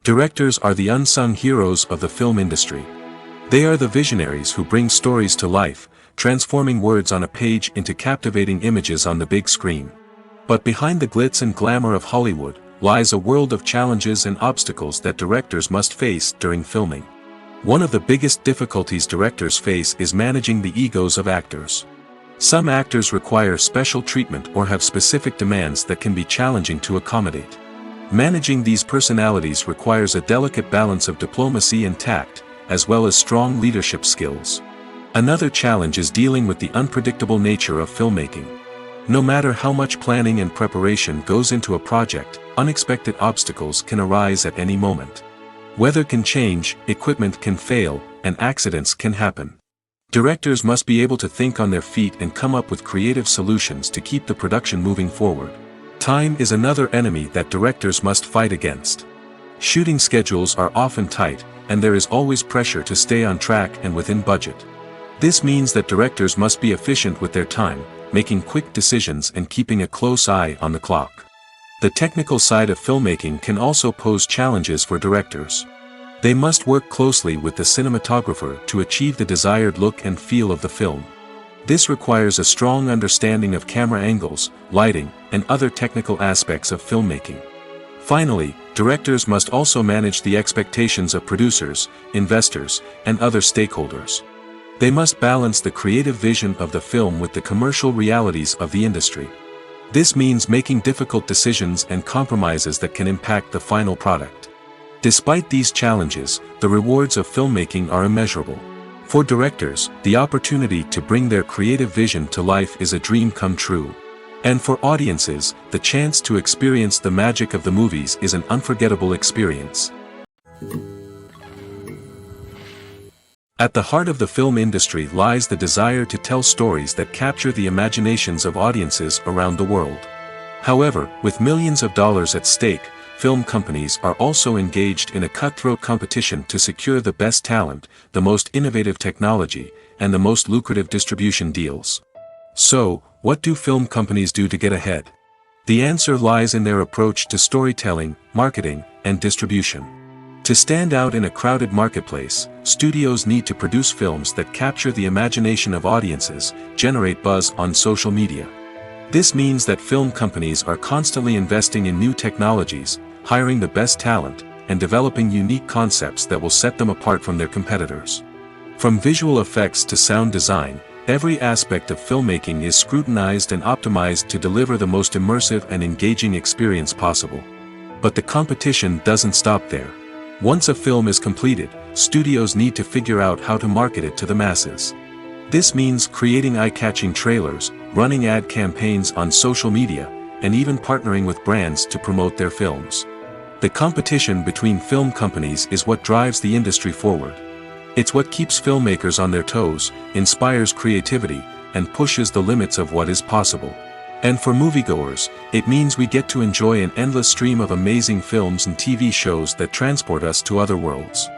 A: Directors are the unsung heroes of the film industry. They are the visionaries who bring stories to life, transforming words on a page into captivating images on the big screen. But behind the glitz and glamour of Hollywood lies a world of challenges and obstacles that directors must face during filming. One of the biggest difficulties directors face is managing the egos of actors. Some actors require special treatment or have specific demands that can be challenging to accommodate. Managing these personalities requires a delicate balance of diplomacy and tact, as well as strong leadership skills. Another challenge is dealing with the unpredictable nature of filmmaking. No matter how much planning and preparation goes into a project, unexpected obstacles can arise at any moment. Weather can change, equipment can fail, and accidents can happen. Directors must be able to think on their feet and come up with creative solutions to keep the production moving forward. Time is another enemy that directors must fight against. Shooting schedules are often tight, and there is always pressure to stay on track and within budget. This means that directors must be efficient with their time, making quick decisions and keeping a close eye on the clock. The technical side of filmmaking can also pose challenges for directors. They must work closely with the cinematographer to achieve the desired look and feel of the film. This requires a strong understanding of camera angles, lighting, and other technical aspects of filmmaking. Finally, directors must also manage the expectations of producers, investors, and other stakeholders. They must balance the creative vision of the film with the commercial realities of the industry. This means making difficult decisions and compromises that can impact the final product. Despite these challenges, the rewards of filmmaking are immeasurable. For directors, the opportunity to bring their creative vision to life is a dream come true. And for audiences, the chance to experience the magic of the movies is an unforgettable experience. At the heart of the film industry lies the desire to tell stories that capture the imaginations of audiences around the world. However, with millions of dollars at stake, film companies are also engaged in a cutthroat competition to secure the best talent, the most innovative technology, and the most lucrative distribution deals. So, what do film companies do to get ahead? The answer lies in their approach to storytelling, marketing, and distribution. To stand out in a crowded marketplace, studios need to produce films that capture the imagination of audiences, generate buzz on social media. This means that film companies are constantly investing in new technologies, hiring the best talent, and developing unique concepts that will set them apart from their competitors. From visual effects to sound design, every aspect of filmmaking is scrutinized and optimized to deliver the most immersive and engaging experience possible. But the competition doesn't stop there. Once a film is completed, studios need to figure out how to market it to the masses. This means creating eye-catching trailers, running ad campaigns on social media, and even partnering with brands to promote their films. The competition between film companies is what drives the industry forward. It's what keeps filmmakers on their toes, inspires creativity, and pushes the limits of what is possible. And for moviegoers, it means we get to enjoy an endless stream of amazing films and TV shows that transport us to other worlds.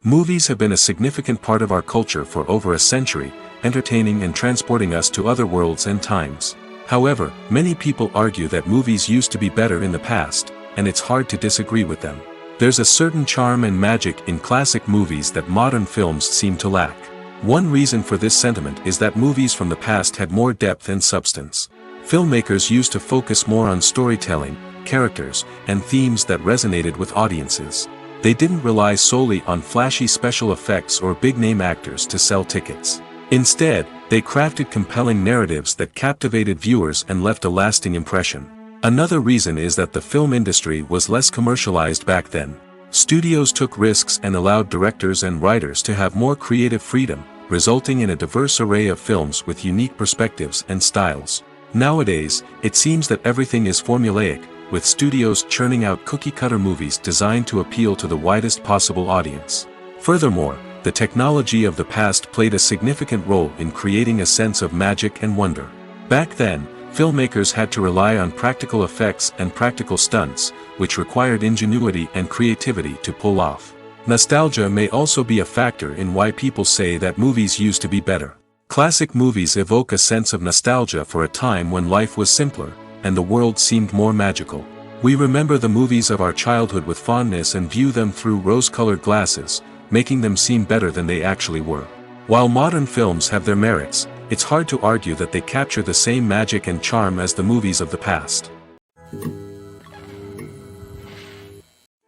A: Movies have been a significant part of our culture for over a century, entertaining and transporting us to other worlds and times. However, many people argue that movies used to be better in the past, and it's hard to disagree with them. There's a certain charm and magic in classic movies that modern films seem to lack. One reason for this sentiment is that movies from the past had more depth and substance. Filmmakers used to focus more on storytelling, characters, and themes that resonated with audiences. They didn't rely solely on flashy special effects or big-name actors to sell tickets. Instead, they crafted compelling narratives that captivated viewers and left a lasting impression. Another reason is that the film industry was less commercialized back then. Studios took risks and allowed directors and writers to have more creative freedom, resulting in a diverse array of films with unique perspectives and styles. Nowadays, it seems that everything is formulaic, with studios churning out cookie-cutter movies designed to appeal to the widest possible audience. Furthermore, the technology of the past played a significant role in creating a sense of magic and wonder. Back then, filmmakers had to rely on practical effects and practical stunts, which required ingenuity and creativity to pull off. Nostalgia may also be a factor in why people say that movies used to be better. Classic movies evoke a sense of nostalgia for a time when life was simpler, and the world seemed more magical. We remember the movies of our childhood with fondness and view them through rose-colored glasses, making them seem better than they actually were. While modern films have their merits, it's hard to argue that they capture the same magic and charm as the movies of the past.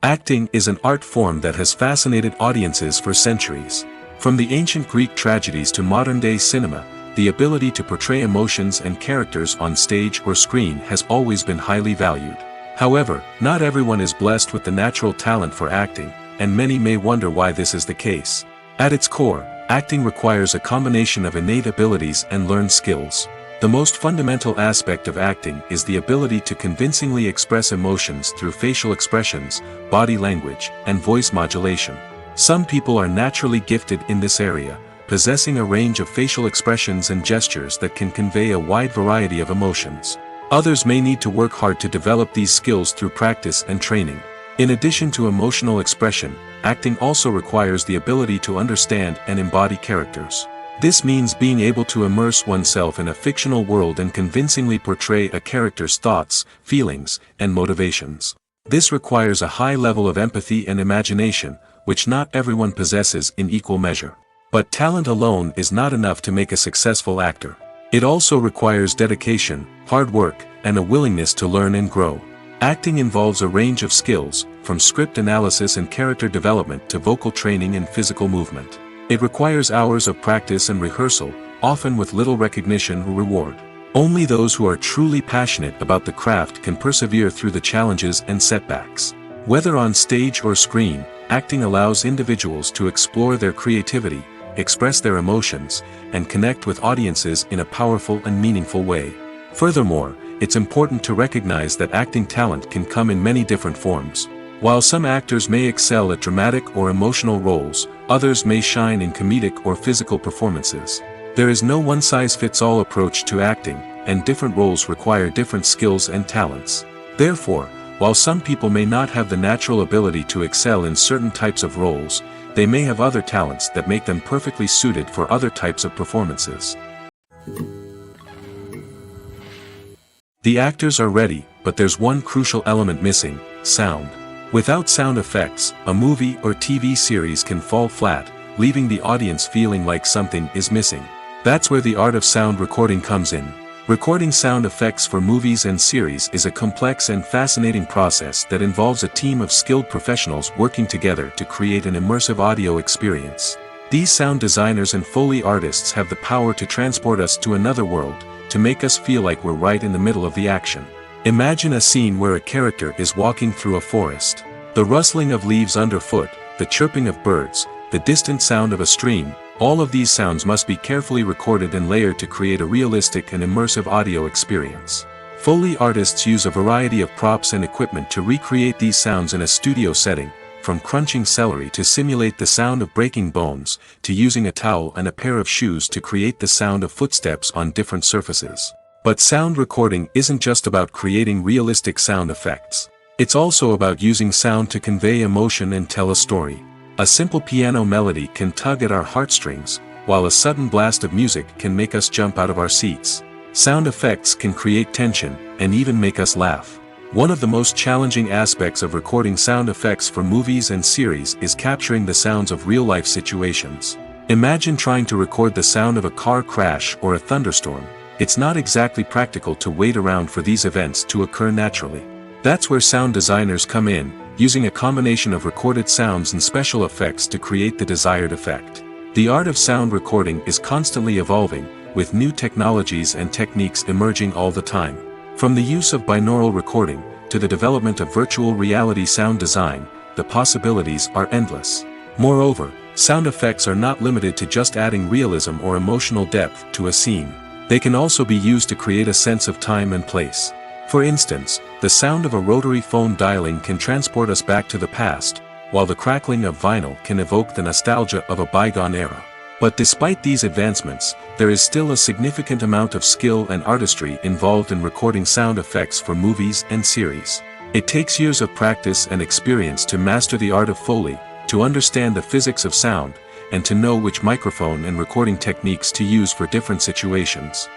A: Acting is an art form that has fascinated audiences for centuries. From the ancient Greek tragedies to modern-day cinema, the ability to portray emotions and characters on stage or screen has always been highly valued. However, not everyone is blessed with the natural talent for acting, and many may wonder why this is the case. At its core, acting requires a combination of innate abilities and learned skills. The most fundamental aspect of acting is the ability to convincingly express emotions through facial expressions, body language, and voice modulation. Some people are naturally gifted in this area, possessing a range of facial expressions and gestures that can convey a wide variety of emotions. Others may need to work hard to develop these skills through practice and training. In addition to emotional expression, acting also requires the ability to understand and embody characters. This means being able to immerse oneself in a fictional world and convincingly portray a character's thoughts, feelings, and motivations. This requires a high level of empathy and imagination, which not everyone possesses in equal measure. But talent alone is not enough to make a successful actor. It also requires dedication, hard work, and a willingness to learn and grow. Acting involves a range of skills, from script analysis and character development to vocal training and physical movement. It requires hours of practice and rehearsal, often with little recognition or reward. Only those who are truly passionate about the craft can persevere through the challenges and setbacks. Whether on stage or screen, acting allows individuals to explore their creativity, express their emotions, and connect with audiences in a powerful and meaningful way. Furthermore, it's important to recognize that acting talent can come in many different forms. While some actors may excel at dramatic or emotional roles, others may shine in comedic or physical performances. There is no one-size-fits-all approach to acting, and different roles require different skills and talents. Therefore, while some people may not have the natural ability to excel in certain types of roles, they may have other talents that make them perfectly suited for other types of performances. The actors are ready, but there's one crucial element missing: sound. Without sound effects, a movie or TV series can fall flat, leaving the audience feeling like something is missing. That's where the art of sound recording comes in. Recording sound effects for movies and series is a complex and fascinating process that involves a team of skilled professionals working together to create an immersive audio experience. These sound designers and Foley artists have the power to transport us to another world, to make us feel like we're right in the middle of the action. Imagine a scene where a character is walking through a forest. The rustling of leaves underfoot, the chirping of birds, the distant sound of a stream, all of these sounds must be carefully recorded and layered to create a realistic and immersive audio experience. Foley artists use a variety of props and equipment to recreate these sounds in a studio setting, from crunching celery to simulate the sound of breaking bones, to using a towel and a pair of shoes to create the sound of footsteps on different surfaces. But sound recording isn't just about creating realistic sound effects. It's also about using sound to convey emotion and tell a story. A simple piano melody can tug at our heartstrings, while a sudden blast of music can make us jump out of our seats. Sound effects can create tension, and even make us laugh. One of the most challenging aspects of recording sound effects for movies and series is capturing the sounds of real-life situations. Imagine trying to record the sound of a car crash or a thunderstorm. It's not exactly practical to wait around for these events to occur naturally. That's where sound designers come in, using a combination of recorded sounds and special effects to create the desired effect. The art of sound recording is constantly evolving, with new technologies and techniques emerging all the time. From the use of binaural recording, to the development of virtual reality sound design, the possibilities are endless. Moreover, sound effects are not limited to just adding realism or emotional depth to a scene. They can also be used to create a sense of time and place. For instance, the sound of a rotary phone dialing can transport us back to the past, while the crackling of vinyl can evoke the nostalgia of a bygone era. But despite these advancements, there is still a significant amount of skill and artistry involved in recording sound effects for movies and series. It takes years of practice and experience to master the art of Foley, to understand the physics of sound, and to know which microphone and recording techniques to use for different situations.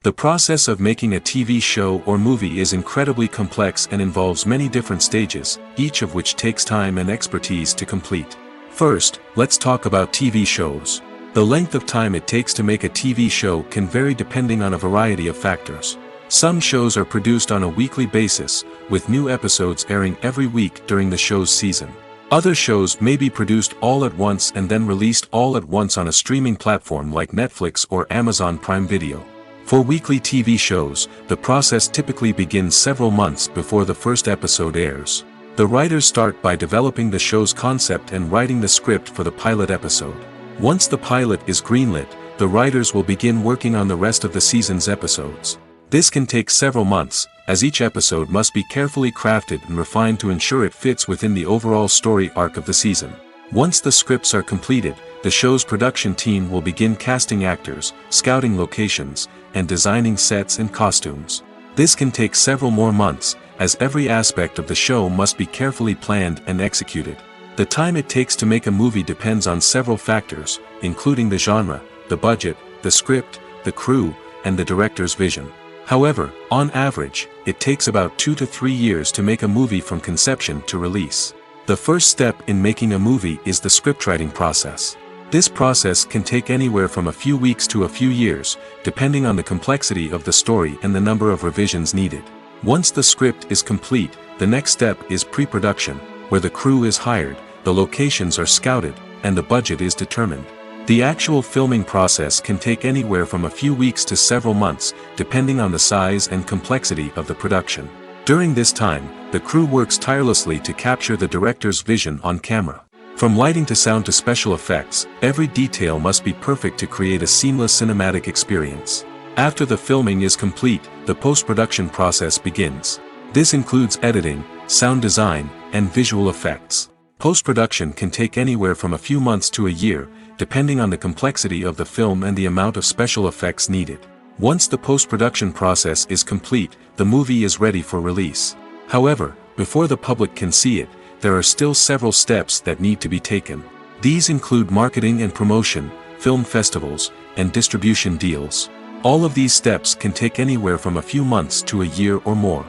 A: The process of making a TV show or movie is incredibly complex and involves many different stages, each of which takes time and expertise to complete. First, let's talk about TV shows. The length of time it takes to make a TV show can vary depending on a variety of factors. Some shows are produced on a weekly basis, with new episodes airing every week during the show's season. Other shows may be produced all at once and then released all at once on a streaming platform like Netflix or Amazon Prime Video. For weekly TV shows, the process typically begins several months before the first episode airs. The writers start by developing the show's concept and writing the script for the pilot episode. Once the pilot is greenlit, the writers will begin working on the rest of the season's episodes. This can take several months, as each episode must be carefully crafted and refined to ensure it fits within the overall story arc of the season. Once the scripts are completed, the show's production team will begin casting actors, scouting locations, and designing sets and costumes. This can take several more months, as every aspect of the show must be carefully planned and executed. The time it takes to make a movie depends on several factors, including the genre, the budget, the script, the crew, and the director's vision. However, on average, it takes about 2 to 3 years to make a movie from conception to release. The first step in making a movie is the scriptwriting process. This process can take anywhere from a few weeks to a few years, depending on the complexity of the story and the number of revisions needed. Once the script is complete, the next step is pre-production, where the crew is hired, the locations are scouted, and the budget is determined. The actual filming process can take anywhere from a few weeks to several months, depending on the size and complexity of the production. During this time, the crew works tirelessly to capture the director's vision on camera. From lighting to sound to special effects, every detail must be perfect to create a seamless cinematic experience. After the filming is complete, the post-production process begins. This includes editing, sound design, and visual effects. Post-production can take anywhere from a few months to a year, depending on the complexity of the film and the amount of special effects needed. Once the post-production process is complete, the movie is ready for release. However, before the public can see it, there are still several steps that need to be taken. These include marketing and promotion, film festivals, and distribution deals. All of these steps can take anywhere from a few months to a year or more.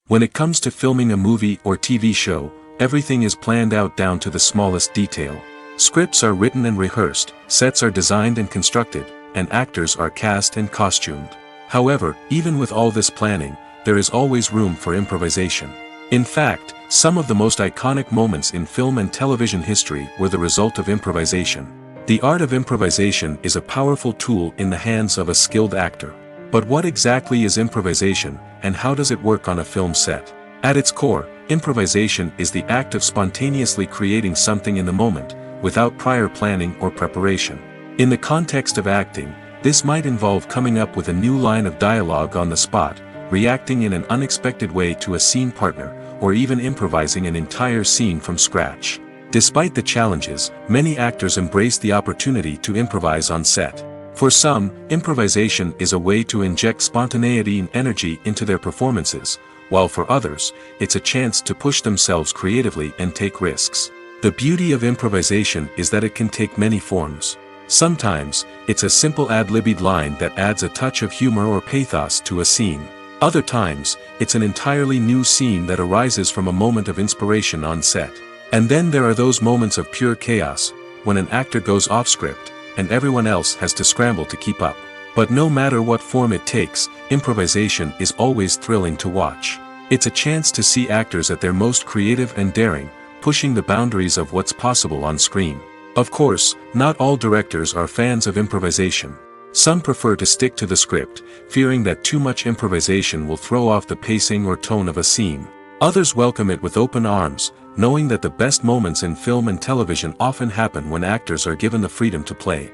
A: When it comes to filming a movie or TV show, everything is planned out down to the smallest detail. Scripts are written and rehearsed, sets are designed and constructed, and actors are cast and costumed. However, even with all this planning, there is always room for improvisation. In fact, some of the most iconic moments in film and television history were the result of improvisation. The art of improvisation is a powerful tool in the hands of a skilled actor. But what exactly is improvisation, and how does it work on a film set? At its core, improvisation is the act of spontaneously creating something in the moment, without prior planning or preparation. In the context of acting, this might involve coming up with a new line of dialogue on the spot, reacting in an unexpected way to a scene partner, or even improvising an entire scene from scratch. Despite the challenges, many actors embrace the opportunity to improvise on set. For some, improvisation is a way to inject spontaneity and energy into their performances, while for others, it's a chance to push themselves creatively and take risks. The beauty of improvisation is that it can take many forms. Sometimes, it's a simple ad-libbed line that adds a touch of humor or pathos to a scene. Other times, it's an entirely new scene that arises from a moment of inspiration on set. And then there are those moments of pure chaos, when an actor goes off script, and everyone else has to scramble to keep up. But no matter what form it takes, improvisation is always thrilling to watch. It's a chance to see actors at their most creative and daring, pushing the boundaries of what's possible on screen. Of course, not all directors are fans of improvisation. Some prefer to stick to the script, fearing that too much improvisation will throw off the pacing or tone of a scene. Others welcome it with open arms, knowing that the best moments in film and television often happen when actors are given the freedom to play.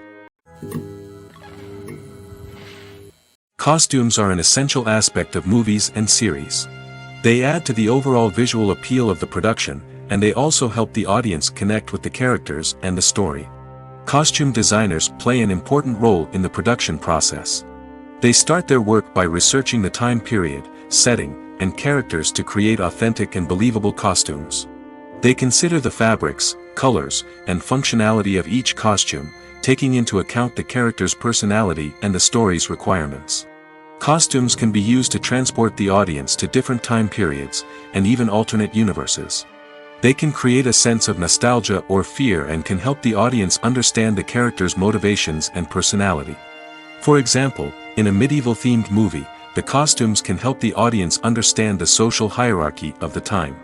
A: Costumes are an essential aspect of movies and series. They add to the overall visual appeal of the production, and they also help the audience connect with the characters and the story. Costume designers play an important role in the production process. They start their work by researching the time period, setting, and characters to create authentic and believable costumes. They consider the fabrics, colors, and functionality of each costume, taking into account the character's personality and the story's requirements. Costumes can be used to transport the audience to different time periods, and even alternate universes. They can create a sense of nostalgia or fear and can help the audience understand the character's motivations and personality. For example, in a medieval-themed movie, the costumes can help the audience understand the social hierarchy of the time.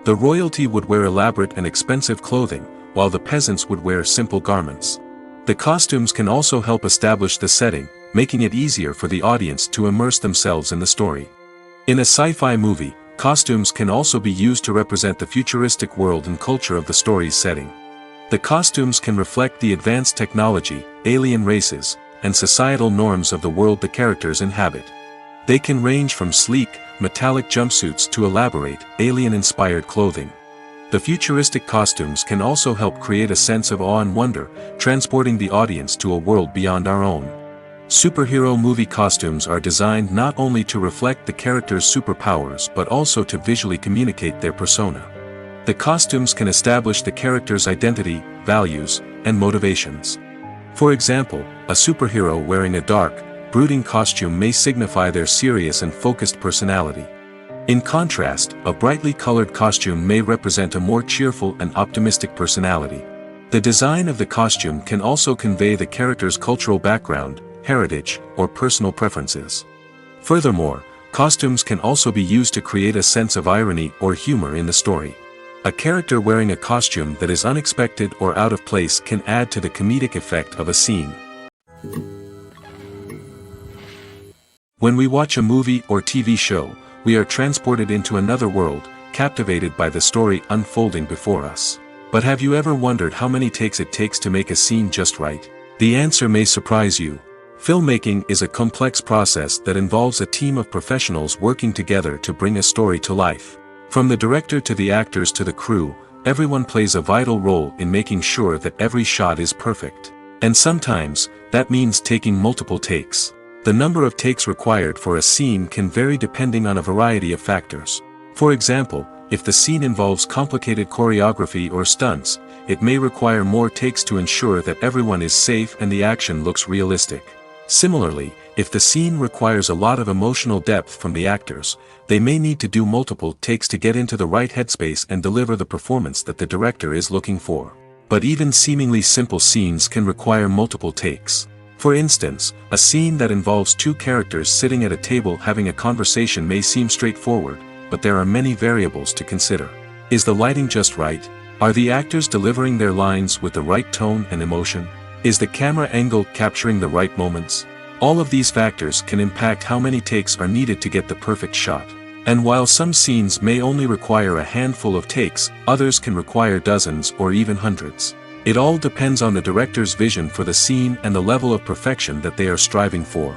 A: The royalty would wear elaborate and expensive clothing, while the peasants would wear simple garments. The costumes can also help establish the setting, making it easier for the audience to immerse themselves in the story. In a sci-fi movie, costumes can also be used to represent the futuristic world and culture of the story's setting. The costumes can reflect the advanced technology, alien races, and societal norms of the world the characters inhabit. They can range from sleek, metallic jumpsuits to elaborate, alien-inspired clothing. The futuristic costumes can also help create a sense of awe and wonder, transporting the audience to a world beyond our own. Superhero movie costumes are designed not only to reflect the character's superpowers but also to visually communicate their persona. The costumes can establish the character's identity, values, and motivations. For example, a superhero wearing a dark, brooding costume may signify their serious and focused personality. In contrast, a brightly colored costume may represent a more cheerful and optimistic personality. The design of the costume can also convey the character's cultural background, heritage, or personal preferences. Furthermore, costumes can also be used to create a sense of irony or humor in the story. A character wearing a costume that is unexpected or out of place can add to the comedic effect of a scene. When we watch a movie or TV show, we are transported into another world, captivated by the story unfolding before us. But have you ever wondered how many takes it takes to make a scene just right? The answer may surprise you. Filmmaking is a complex process that involves a team of professionals working together to bring a story to life. From the director to the actors to the crew, everyone plays a vital role in making sure that every shot is perfect. And sometimes, that means taking multiple takes. The number of takes required for a scene can vary depending on a variety of factors. For example, if the scene involves complicated choreography or stunts, it may require more takes to ensure that everyone is safe and the action looks realistic. Similarly, if the scene requires a lot of emotional depth from the actors, they may need to do multiple takes to get into the right headspace and deliver the performance that the director is looking for. But even seemingly simple scenes can require multiple takes. For instance, a scene that involves two characters sitting at a table having a conversation may seem straightforward, but there are many variables to consider. Is the lighting just right? Are the actors delivering their lines with the right tone and emotion? Is the camera angle capturing the right moments? All of these factors can impact how many takes are needed to get the perfect shot. And while some scenes may only require a handful of takes, others can require dozens or even hundreds. It all depends on the director's vision for the scene and the level of perfection that they are striving for.